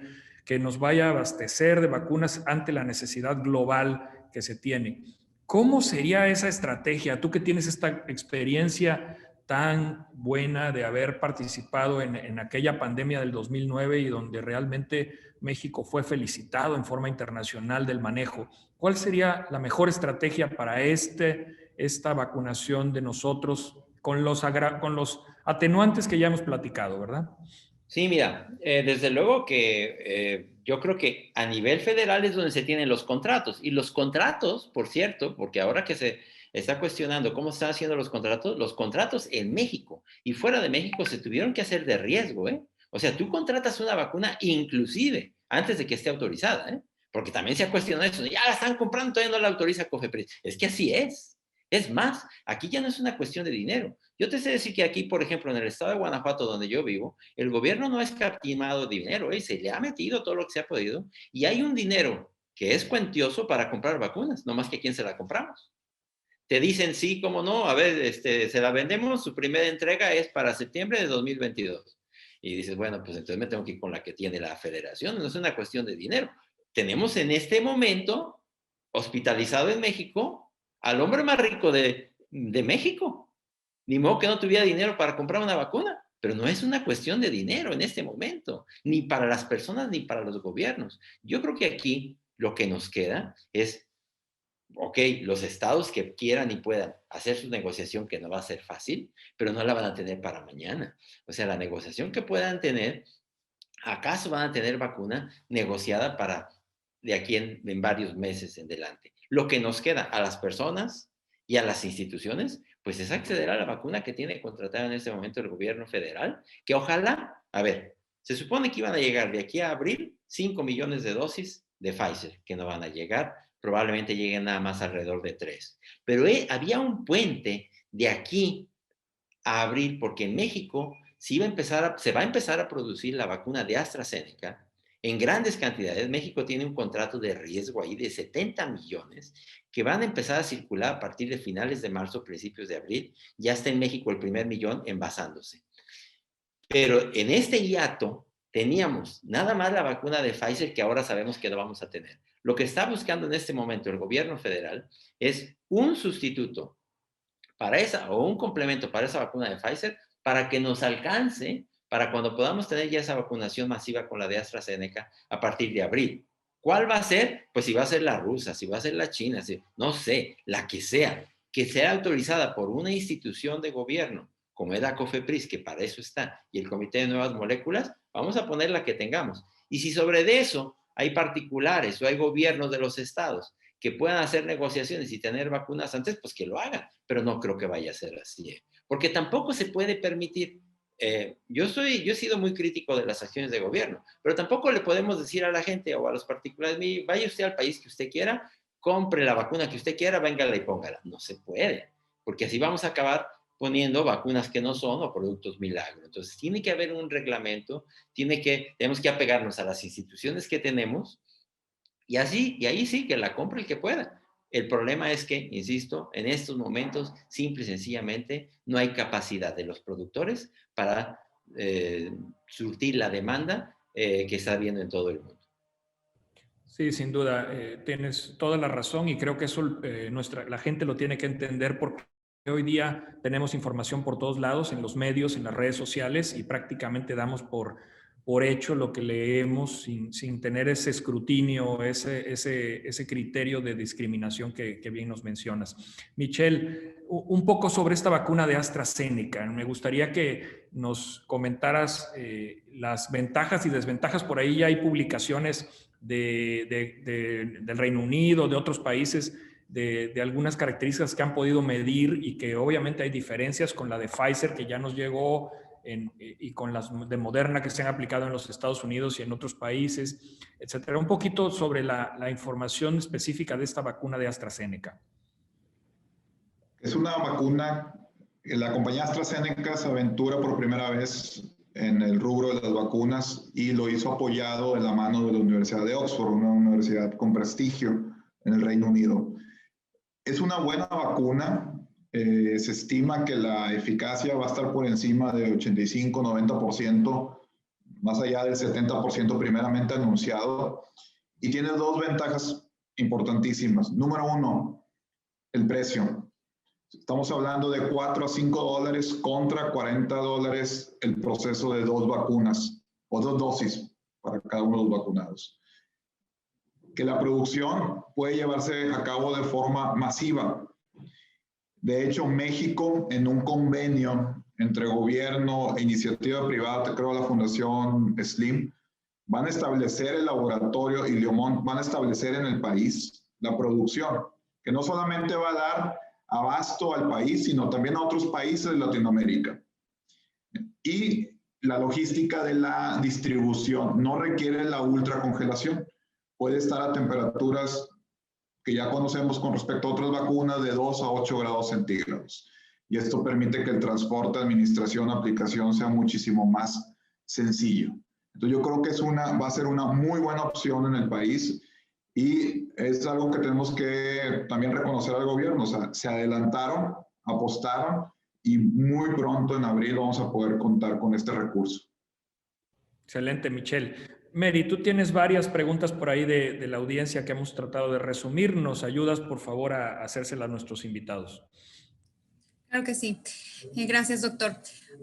que nos vaya a abastecer de vacunas ante la necesidad global que se tiene. ¿Cómo sería esa estrategia? Tú que tienes esta experiencia tan buena de haber participado en aquella pandemia del 2009 y donde realmente México fue felicitado en forma internacional del manejo. ¿Cuál sería la mejor estrategia para esta vacunación de nosotros con los atenuantes que ya hemos platicado, verdad? Sí, mira, desde luego que yo creo que a nivel federal es donde se tienen los contratos. Y los contratos, por cierto, porque ahora que se está cuestionando cómo están haciendo los contratos en México y fuera de México se tuvieron que hacer de riesgo, ¿eh? O sea, tú contratas una vacuna inclusive antes de que esté autorizada, ¿eh? Porque también se ha cuestionado eso. Ya la están comprando, todavía no la autoriza COFEPRIS. Es que así es. Es más, aquí ya no es una cuestión de dinero. Yo te sé decir que aquí, por ejemplo, en el estado de Guanajuato, donde yo vivo, el gobierno no ha escatimado dinero, se le ha metido todo lo que se ha podido y hay un dinero que es cuantioso para comprar vacunas, no más que a quién se la compramos. Te dicen sí, cómo no, a ver, se la vendemos, su primera entrega es para septiembre de 2022. Y dices, bueno, pues entonces me tengo que ir con la que tiene la federación, no es una cuestión de dinero. Tenemos en este momento hospitalizado en México al hombre más rico de México. Ni modo que no tuviera dinero para comprar una vacuna. pero no es una cuestión de dinero en este momento, ni para las personas ni para los gobiernos. Yo creo que aquí lo que nos queda es, ok, los estados que quieran y puedan hacer su negociación, que no va a ser fácil, pero no la van a tener para mañana. O sea, la negociación que puedan tener, ¿acaso van a tener vacuna negociada para de aquí en varios meses en adelante? Lo que nos queda a las personas y a las instituciones, pues es acceder a la vacuna que tiene contratada en este momento el gobierno federal, que ojalá, a ver, se supone que iban a llegar de aquí a abril 5 millones de dosis de Pfizer, que no van a llegar, probablemente lleguen nada más alrededor de 3. Pero había un puente de aquí a abril, porque en México se va a empezar a producir la vacuna de AstraZeneca en grandes cantidades. México tiene un contrato de riesgo ahí de 70 millones que van a empezar a circular a partir de finales de marzo, principios de abril. Ya está en México el primer millón envasándose. Pero en este hiato teníamos nada más la vacuna de Pfizer, que ahora sabemos que no vamos a tener. Lo que está buscando en este momento el gobierno federal es un sustituto para esa, o un complemento para esa vacuna de Pfizer, para que nos alcance para cuando podamos tener ya esa vacunación masiva con la de AstraZeneca a partir de abril. ¿Cuál va a ser? Pues si va a ser la rusa, si va a ser la china, no sé, la que sea autorizada por una institución de gobierno, como es la COFEPRIS, que para eso está, y el Comité de Nuevas Moléculas, vamos a poner la que tengamos. Y si sobre de eso hay particulares o hay gobiernos de los estados que puedan hacer negociaciones y tener vacunas antes, pues que lo hagan, pero no creo que vaya a ser así, porque tampoco se puede permitir. Yo he sido muy crítico de las acciones de gobierno, pero tampoco le podemos decir a la gente o a los particulares, vaya usted al país que usted quiera, compre la vacuna que usted quiera, véngala y póngala. No se puede, porque así vamos a acabar poniendo vacunas que no son o productos milagro. Entonces tiene que haber un reglamento, tenemos que apegarnos a las instituciones que tenemos, y ahí sí, que la compre el que pueda. El problema es que, insisto, en estos momentos, simple y sencillamente, no hay capacidad de los productores para surtir la demanda que está habiendo en todo el mundo. Sí, sin duda, tienes toda la razón y creo que eso la gente lo tiene que entender porque hoy día tenemos información por todos lados, en los medios, en las redes sociales y prácticamente damos por hecho lo que leemos sin tener ese escrutinio, ese criterio de discriminación que bien nos mencionas. Michelle, un poco sobre esta vacuna de AstraZeneca. Me gustaría que nos comentaras las ventajas y desventajas. Por ahí ya hay publicaciones del Reino Unido, de otros países, de algunas características que han podido medir y que obviamente hay diferencias con la de Pfizer que ya nos llegó y con las de Moderna que se han aplicado en los Estados Unidos y en otros países, etcétera. Un poquito sobre la información específica de esta vacuna de AstraZeneca. Es una vacuna, la compañía AstraZeneca se aventura por primera vez en el rubro de las vacunas y lo hizo apoyado de la mano de la Universidad de Oxford, una universidad con prestigio en el Reino Unido. Es una buena vacuna. Se estima que la eficacia va a estar por encima de 85-90%, más allá del 70% primeramente anunciado, y tiene dos ventajas importantísimas. Número uno, el precio. Estamos hablando de 4 a 5 dólares contra 40 dólares el proceso de 2 vacunas o 2 dosis para cada uno de los vacunados. Que la producción puede llevarse a cabo de forma masiva. De hecho, México, en un convenio entre gobierno e iniciativa privada, creo la Fundación Slim, van a establecer el laboratorio y Leomont van a establecer en el país la producción, que no solamente va a dar abasto al país, sino también a otros países de Latinoamérica. Y la logística de la distribución no requiere la ultracongelación. Puede estar a temperaturas que ya conocemos con respecto a otras vacunas de 2 a 8 grados centígrados. Y esto permite que el transporte, administración, aplicación sea muchísimo más sencillo. Entonces yo creo que va a ser una muy buena opción en el país y es algo que tenemos que también reconocer al gobierno. O sea, se adelantaron, apostaron y muy pronto en abril vamos a poder contar con este recurso. Excelente, Michelle. Mary, tú tienes varias preguntas por ahí de la audiencia que hemos tratado de resumir. ¿Nos ayudas, por favor, a hacérselas a nuestros invitados? Claro que sí. Gracias, doctor.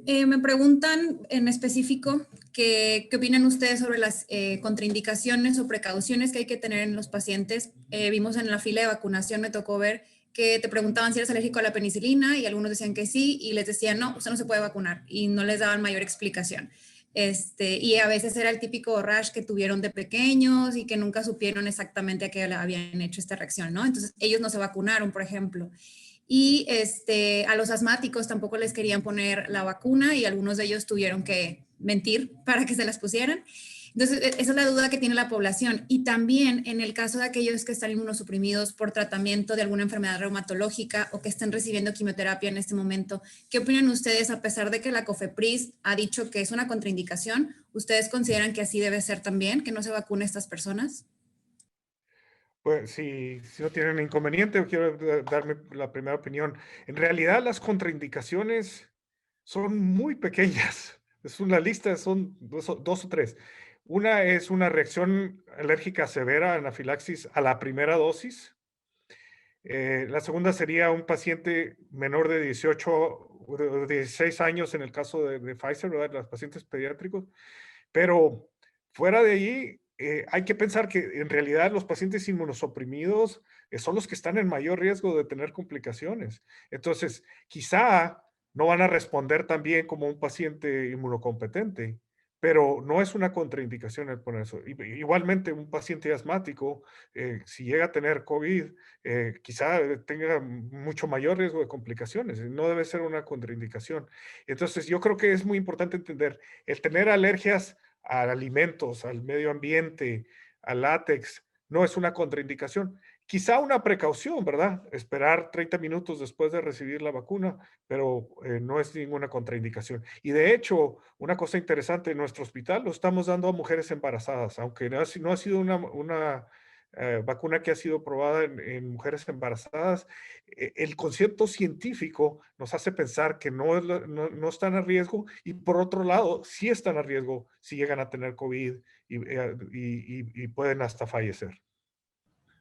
Me preguntan en específico qué opinan ustedes sobre las contraindicaciones o precauciones que hay que tener en los pacientes. Vimos en la fila de vacunación, me tocó ver que te preguntaban si eres alérgico a la penicilina y algunos decían que sí y les decían no, usted no se puede vacunar y no les daban mayor explicación. Y a veces era el típico rash que tuvieron de pequeños y que nunca supieron exactamente a qué habían hecho esta reacción, ¿no? Entonces ellos no se vacunaron, por ejemplo. Y a los asmáticos tampoco les querían poner la vacuna y algunos de ellos tuvieron que mentir para que se las pusieran. Entonces, esa es la duda que tiene la población. Y también en el caso de aquellos que están inmunosuprimidos por tratamiento de alguna enfermedad reumatológica o que estén recibiendo quimioterapia en este momento, ¿qué opinan ustedes a pesar de que la COFEPRIS ha dicho que es una contraindicación? ¿Ustedes consideran que así debe ser también, que no se vacune a estas personas? Pues si no tienen inconveniente, quiero darme la primera opinión. En realidad, las contraindicaciones son muy pequeñas. Es una lista, son dos o tres. Una es una reacción alérgica severa, anafilaxis, a la primera dosis. La segunda sería un paciente menor de 18 o 16 años en el caso de Pfizer, ¿verdad? Los pacientes pediátricos. Pero fuera de ahí, hay que pensar que en realidad los pacientes inmunosuprimidos son los que están en mayor riesgo de tener complicaciones. Entonces, quizá no van a responder tan bien como un paciente inmunocompetente, pero no es una contraindicación el poner eso. Igualmente, un paciente asmático, si llega a tener COVID, quizá tenga mucho mayor riesgo de complicaciones. No debe ser una contraindicación. Entonces, yo creo que es muy importante entender, el tener alergias a alimentos, al medio ambiente, al látex, no es una contraindicación. Quizá una precaución, ¿verdad? Esperar 30 minutos después de recibir la vacuna, pero no es ninguna contraindicación. Y de hecho, una cosa interesante, en nuestro hospital lo estamos dando a mujeres embarazadas, aunque no ha sido una vacuna que ha sido probada en mujeres embarazadas. El concepto científico nos hace pensar que no están a riesgo y por otro lado, sí están a riesgo si llegan a tener COVID y pueden hasta fallecer.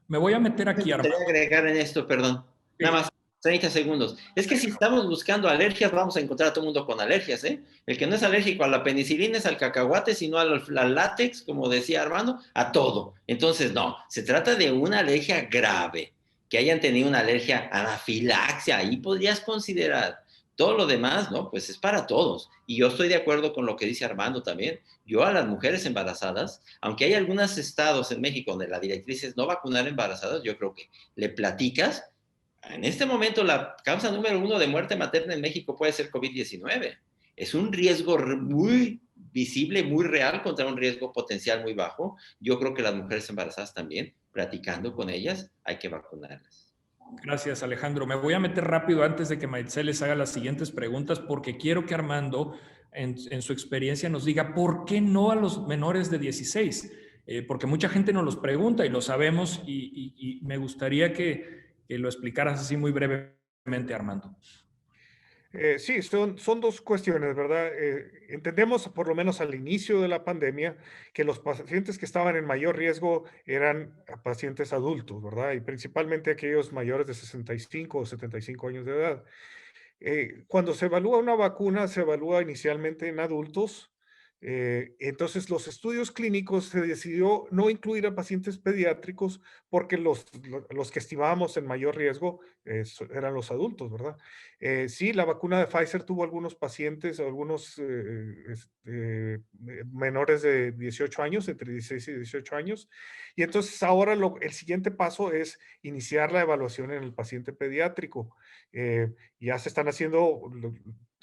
Me voy a meter Me aquí, gustaría Armando. agregar en esto, perdón, Sí. nada más 30 segundos. Es que si estamos buscando alergias, vamos a encontrar a todo el mundo con alergias, ¿eh? El que no es alérgico a la penicilina es al cacahuate, sino al látex, como decía Armando, a todo. Entonces, no, se trata de una alergia grave, que hayan tenido una alergia anafilaxia, ahí podrías considerar. Todo lo demás, ¿no? Pues es para todos. Y yo estoy de acuerdo con lo que dice Armando también. Yo a las mujeres embarazadas, aunque hay algunos estados en México donde la directriz es no vacunar embarazadas, yo creo que le platicas. En este momento la causa número 1 de muerte materna en México puede ser COVID-19. Es un riesgo muy visible, muy real contra un riesgo potencial muy bajo. Yo creo que las mujeres embarazadas también, platicando con ellas, hay que vacunarlas. Gracias, Alejandro. Me voy a meter rápido antes de que Maitzel les haga las siguientes preguntas, porque quiero que Armando, en su experiencia, nos diga por qué no a los menores de 16. Porque mucha gente nos los pregunta y lo sabemos y me gustaría que lo explicaras así muy brevemente, Armando. Sí, son dos cuestiones, ¿verdad? Entendemos, por lo menos al inicio de la pandemia, que los pacientes que estaban en mayor riesgo eran pacientes adultos, ¿verdad? Y principalmente aquellos mayores de 65 o 75 años de edad. Cuando se evalúa una vacuna, se evalúa inicialmente en adultos. Entonces, los estudios clínicos se decidió no incluir a pacientes pediátricos porque los que estimábamos en mayor riesgo eran los adultos, ¿verdad? Sí, la vacuna de Pfizer tuvo algunos pacientes, algunos menores de 18 años, entre 16 y 18 años. Y entonces ahora el siguiente paso es iniciar la evaluación en el paciente pediátrico. Ya se están haciendo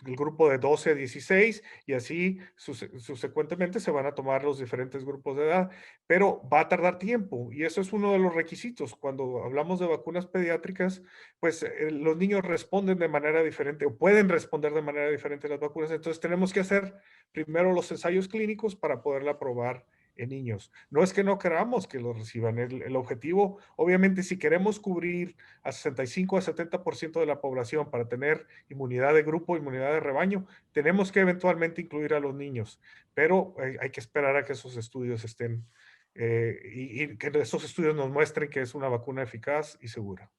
el grupo de 12 a 16 y así subsecuentemente se van a tomar los diferentes grupos de edad, pero va a tardar tiempo y eso es uno de los requisitos. Cuando hablamos de vacunas pediátricas, pues los niños responden de manera diferente o pueden responder de manera diferente a las vacunas, entonces tenemos que hacer primero los ensayos clínicos para poderla probar en niños. No es que no queramos que lo reciban, el objetivo, obviamente, si queremos cubrir a 65 a 70% de la población para tener inmunidad de grupo, inmunidad de rebaño, tenemos que eventualmente incluir a los niños, pero hay que esperar a que esos estudios estén y que esos estudios nos muestren que es una vacuna eficaz y segura.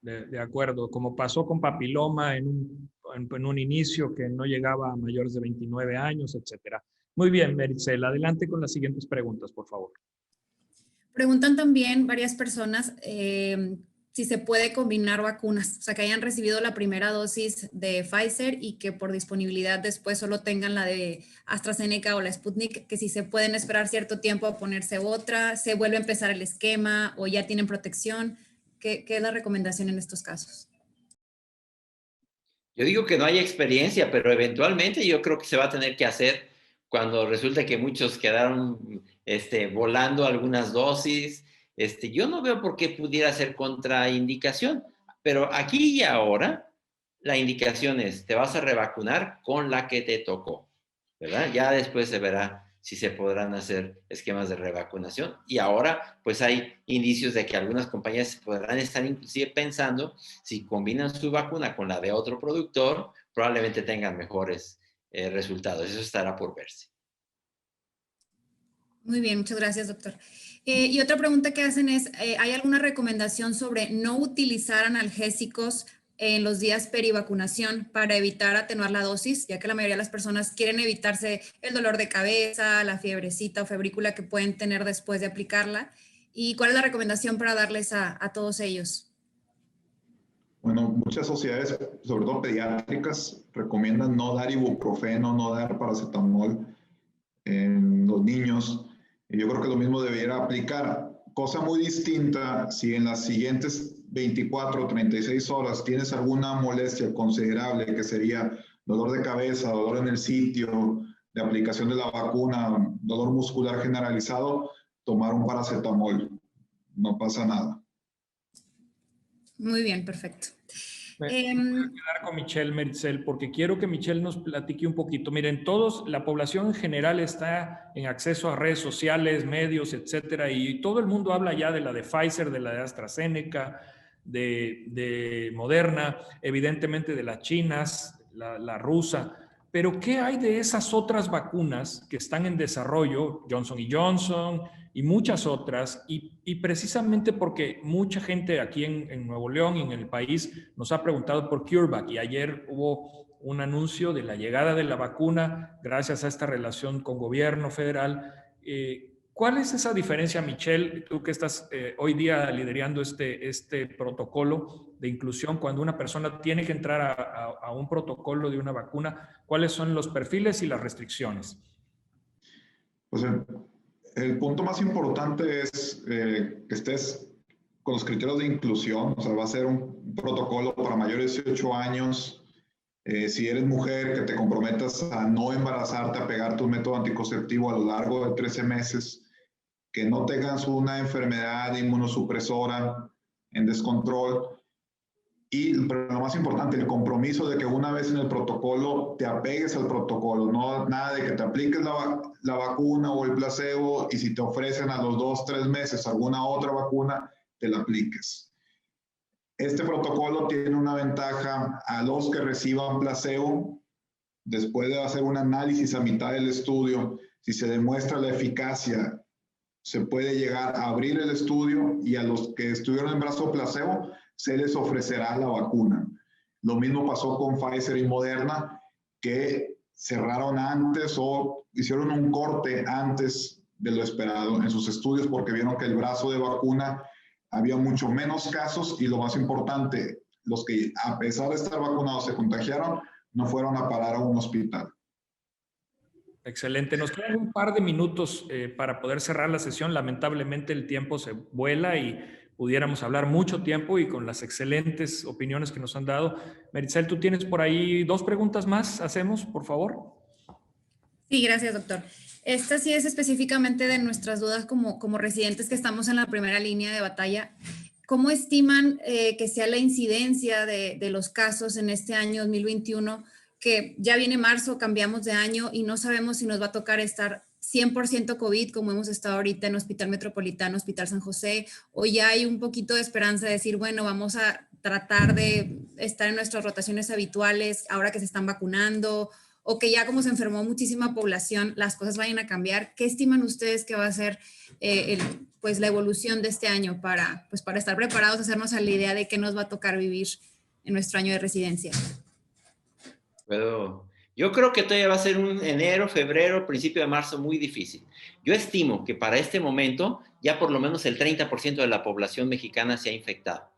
De acuerdo, como pasó con papiloma en un inicio que no llegaba a mayores de 29 años, etcétera. Muy bien, Meritxell, adelante con las siguientes preguntas, por favor. Preguntan también varias personas si se puede combinar vacunas, o sea, que hayan recibido la primera dosis de Pfizer y que por disponibilidad después solo tengan la de AstraZeneca o la Sputnik, que si se pueden esperar cierto tiempo a ponerse otra, se vuelve a empezar el esquema o ya tienen protección. ¿Qué es la recomendación en estos casos? Yo digo que no hay experiencia, pero eventualmente yo creo que se va a tener que hacer cuando resulta que muchos quedaron volando algunas dosis. Yo no veo por qué pudiera ser contraindicación, pero aquí y ahora la indicación es, te vas a revacunar con la que te tocó, ¿verdad? Ya después se verá si se podrán hacer esquemas de revacunación. Y ahora, pues hay indicios de que algunas compañías podrán estar inclusive pensando si combinan su vacuna con la de otro productor, probablemente tengan mejores resultados. Eso estará por verse. Muy bien, muchas gracias, doctor. Y otra pregunta que hacen es, ¿hay alguna recomendación sobre no utilizar analgésicos en los días perivacunación para evitar atenuar la dosis, ya que la mayoría de las personas quieren evitarse el dolor de cabeza, la fiebrecita o febrícula que pueden tener después de aplicarla? ¿Y cuál es la recomendación para darles a todos ellos? Bueno, muchas sociedades, sobre todo pediátricas, recomiendan no dar ibuprofeno, no dar paracetamol en los niños. Y yo creo que lo mismo debería aplicar. Cosa muy distinta, si en las siguientes 24 o 36 horas tienes alguna molestia considerable, que sería dolor de cabeza, dolor en el sitio de aplicación de la vacuna, dolor muscular generalizado, tomar un paracetamol. No pasa nada. Muy bien, perfecto. Me voy a quedar con Michelle, Meritxell, porque quiero que Michelle nos platique un poquito. Miren, la población en general está en acceso a redes sociales, medios, etcétera, y todo el mundo habla ya de la de Pfizer, de la de AstraZeneca, de Moderna, evidentemente de las chinas, la rusa. Pero ¿qué hay de esas otras vacunas que están en desarrollo, Johnson & Johnson y muchas otras? Y precisamente porque mucha gente aquí en Nuevo León y en el país nos ha preguntado por CureVac, y ayer hubo un anuncio de la llegada de la vacuna gracias a esta relación con gobierno federal. ¿Cuál es esa diferencia, Michelle, tú que estás hoy día liderando este protocolo de inclusión, cuando una persona tiene que entrar a un protocolo de una vacuna? ¿Cuáles son los perfiles y las restricciones? Pues el punto más importante es que estés con los criterios de inclusión. O sea, va a ser un protocolo para mayores de 18 años. Si eres mujer, que te comprometas a no embarazarte, a pegarte un método anticonceptivo a lo largo de 13 meses, que no tengas una enfermedad inmunosupresora en descontrol. Pero lo más importante, el compromiso de que una vez en el protocolo te apegues al protocolo, no nada de que te apliques la vacuna o el placebo y si te ofrecen a los 2 o 3 meses alguna otra vacuna, te la apliques. Este protocolo tiene una ventaja a los que reciban placebo. Después de hacer un análisis a mitad del estudio, si se demuestra la eficacia, se puede llegar a abrir el estudio y a los que estuvieron en brazo placebo se les ofrecerá la vacuna. Lo mismo pasó con Pfizer y Moderna, que cerraron antes o hicieron un corte antes de lo esperado en sus estudios porque vieron que el brazo de vacuna había mucho menos casos y lo más importante, los que a pesar de estar vacunados se contagiaron, no fueron a parar a un hospital. Excelente. Nos quedan un par de minutos para poder cerrar la sesión. Lamentablemente el tiempo se vuela y pudiéramos hablar mucho tiempo y con las excelentes opiniones que nos han dado. Meritxell, ¿tú tienes por ahí 2 preguntas más? ¿Hacemos, por favor? Sí, gracias, doctor. Esta sí es específicamente de nuestras dudas como residentes que estamos en la primera línea de batalla. ¿Cómo estiman que sea la incidencia de los casos en este año 2021? Que ya viene marzo, cambiamos de año y no sabemos si nos va a tocar estar 100% COVID como hemos estado ahorita en Hospital Metropolitano, Hospital San José, o ya hay un poquito de esperanza de decir, bueno, vamos a tratar de estar en nuestras rotaciones habituales ahora que se están vacunando, o que ya como se enfermó muchísima población, las cosas vayan a cambiar. ¿Qué estiman ustedes que va a ser pues la evolución de este año para estar preparados, hacernos a la idea de qué nos va a tocar vivir en nuestro año de residencia? Pero yo creo que todavía va a ser un enero, febrero, principio de marzo muy difícil. Yo estimo que para este momento ya por lo menos el 30% de la población mexicana se ha infectado.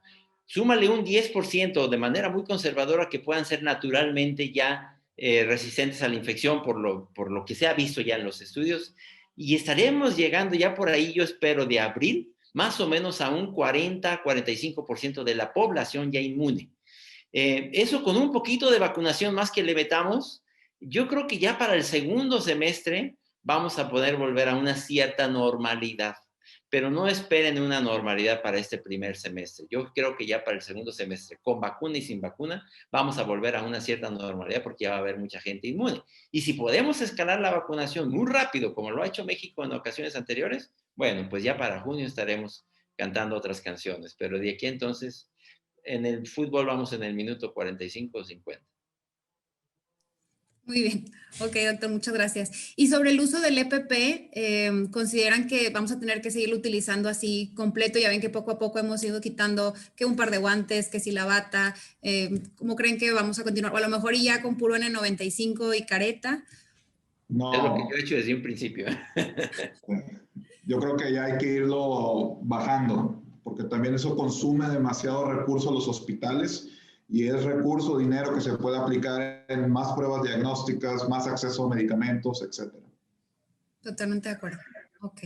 Súmale un 10% de manera muy conservadora que puedan ser naturalmente ya resistentes a la infección por lo que se ha visto ya en los estudios, y estaremos llegando ya por ahí, yo espero, de abril, más o menos a un 40-45% de la población ya inmune. Eso con un poquito de vacunación más que le metamos, yo creo que ya para el segundo semestre vamos a poder volver a una cierta normalidad. Pero no esperen una normalidad para este primer semestre. Yo creo que ya para el segundo semestre, con vacuna y sin vacuna, vamos a volver a una cierta normalidad porque ya va a haber mucha gente inmune. Y si podemos escalar la vacunación muy rápido, como lo ha hecho México en ocasiones anteriores, bueno, pues ya para junio estaremos cantando otras canciones. Pero de aquí entonces, en el fútbol vamos en el minuto 45 o 50. Muy bien. Ok, doctor, muchas gracias. Y sobre el uso del EPP, ¿consideran que vamos a tener que seguirlo utilizando así completo? Ya ven que poco a poco hemos ido quitando que un par de guantes, que si la bata. ¿Cómo creen que vamos a continuar? O a lo mejor ya con puro N95 y careta. No. Es lo que yo he hecho desde un principio. Yo creo que ya hay que irlo bajando, porque también eso consume demasiado recurso a los hospitales y es recurso, dinero que se puede aplicar en más pruebas diagnósticas, más acceso a medicamentos, etc. Totalmente de acuerdo. Ok.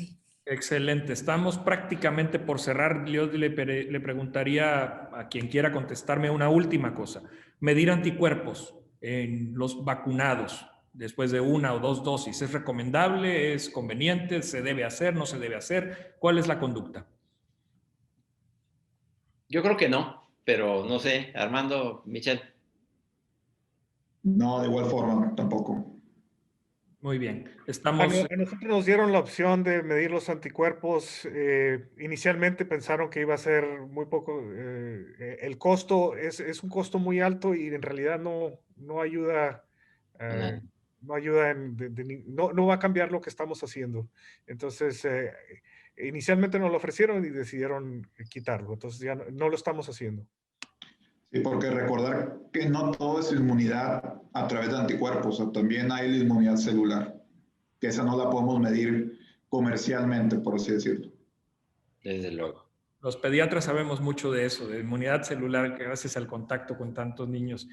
Excelente. Estamos prácticamente por cerrar. Yo le preguntaría a quien quiera contestarme una última cosa. Medir anticuerpos en los vacunados después de 1 o 2 dosis. ¿Es recomendable? ¿Es conveniente? ¿Se debe hacer? ¿No se debe hacer? ¿Cuál es la conducta? Yo creo que no, pero no sé. Armando, Michelle. No, de igual forma, tampoco. Muy bien. A nosotros nos dieron la opción de medir los anticuerpos. Inicialmente pensaron que iba a ser muy poco. El costo es un costo muy alto y en realidad no ayuda. No ayuda no va a cambiar lo que estamos haciendo. Entonces, inicialmente nos lo ofrecieron y decidieron quitarlo. Entonces ya no lo estamos haciendo. Sí, porque recordar que no todo es inmunidad a través de anticuerpos, o sea, también hay la inmunidad celular, que esa no la podemos medir comercialmente, por así decirlo. Desde luego. Los pediatras sabemos mucho de eso, de inmunidad celular, gracias al contacto con tantos niños.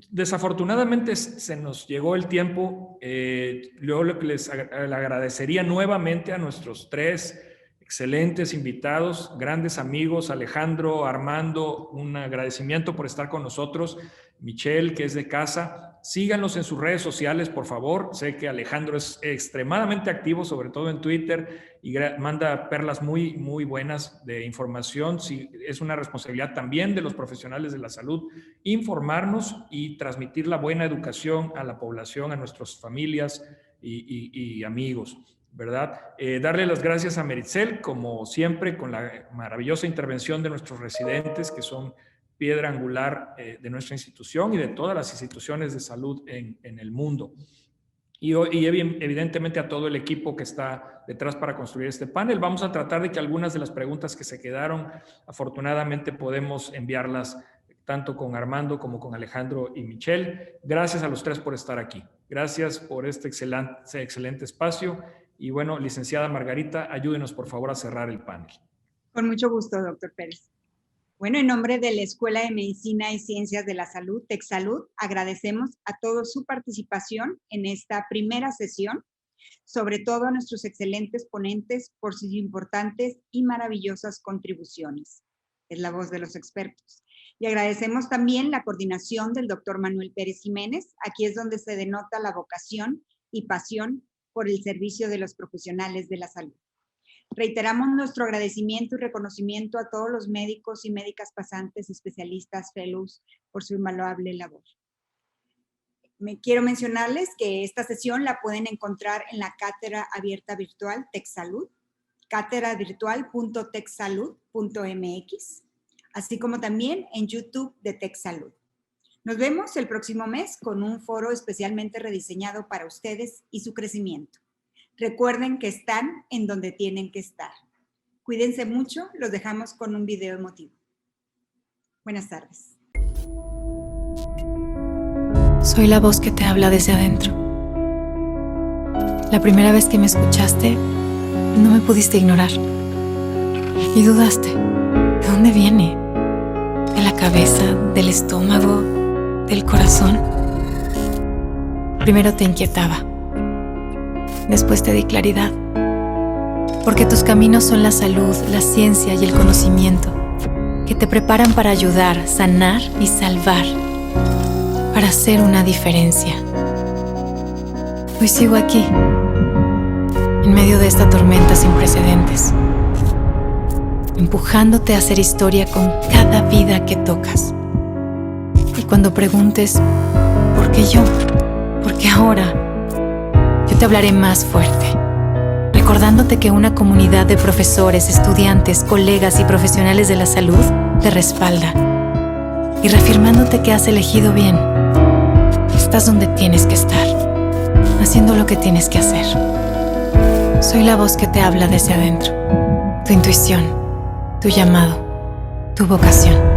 Desafortunadamente se nos llegó el tiempo. Yo lo que les agradecería nuevamente a nuestros 3 excelentes invitados, grandes amigos, Alejandro, Armando, un agradecimiento por estar con nosotros. Michelle, que es de casa, síganlos en sus redes sociales, por favor. Sé que Alejandro es extremadamente activo, sobre todo en Twitter, y manda perlas muy, muy buenas de información. Sí, es una responsabilidad también de los profesionales de la salud informarnos y transmitir la buena educación a la población, a nuestras familias y amigos, ¿verdad? Darle las gracias a Meritxell, como siempre, con la maravillosa intervención de nuestros residentes, que son piedra angular de nuestra institución y de todas las instituciones de salud en el mundo. Y evidentemente a todo el equipo que está detrás para construir este panel. Vamos a tratar de que algunas de las preguntas que se quedaron, afortunadamente podemos enviarlas tanto con Armando como con Alejandro y Michelle. Gracias a los 3 por estar aquí. Gracias por este excelente espacio. Y bueno, licenciada Margarita, ayúdenos por favor a cerrar el panel. Con mucho gusto, doctor Pérez. Bueno, en nombre de la Escuela de Medicina y Ciencias de la Salud, TecSalud, agradecemos a todos su participación en esta primera sesión, sobre todo a nuestros excelentes ponentes por sus importantes y maravillosas contribuciones. Es la voz de los expertos. Y agradecemos también la coordinación del doctor Manuel Pérez Jiménez. Aquí es donde se denota la vocación y pasión por el servicio de los profesionales de la salud. Reiteramos nuestro agradecimiento y reconocimiento a todos los médicos y médicas pasantes, especialistas, fellows, por su invaluable labor. Quiero mencionarles que esta sesión la pueden encontrar en la cátedra abierta virtual TecSalud, catedravirtual.texsalud.mx, así como también en YouTube de TecSalud. Nos vemos el próximo mes con un foro especialmente rediseñado para ustedes y su crecimiento. Recuerden que están en donde tienen que estar. Cuídense mucho, los dejamos con un video emotivo. Buenas tardes. Soy la voz que te habla desde adentro. La primera vez que me escuchaste, no me pudiste ignorar. Y dudaste, ¿de dónde viene? ¿De la cabeza, del estómago, del corazón? Primero te inquietaba. Después te di claridad. Porque tus caminos son la salud, la ciencia y el conocimiento, que te preparan para ayudar, sanar y salvar, para hacer una diferencia. Hoy sigo aquí, en medio de esta tormenta sin precedentes, empujándote a hacer historia con cada vida que tocas. Y cuando preguntes, ¿por qué yo? ¿Por qué ahora? Yo te hablaré más fuerte, recordándote que una comunidad de profesores, estudiantes, colegas y profesionales de la salud te respalda y reafirmándote que has elegido bien. Estás donde tienes que estar, haciendo lo que tienes que hacer. Soy la voz que te habla desde adentro, tu intuición, tu llamado, tu vocación.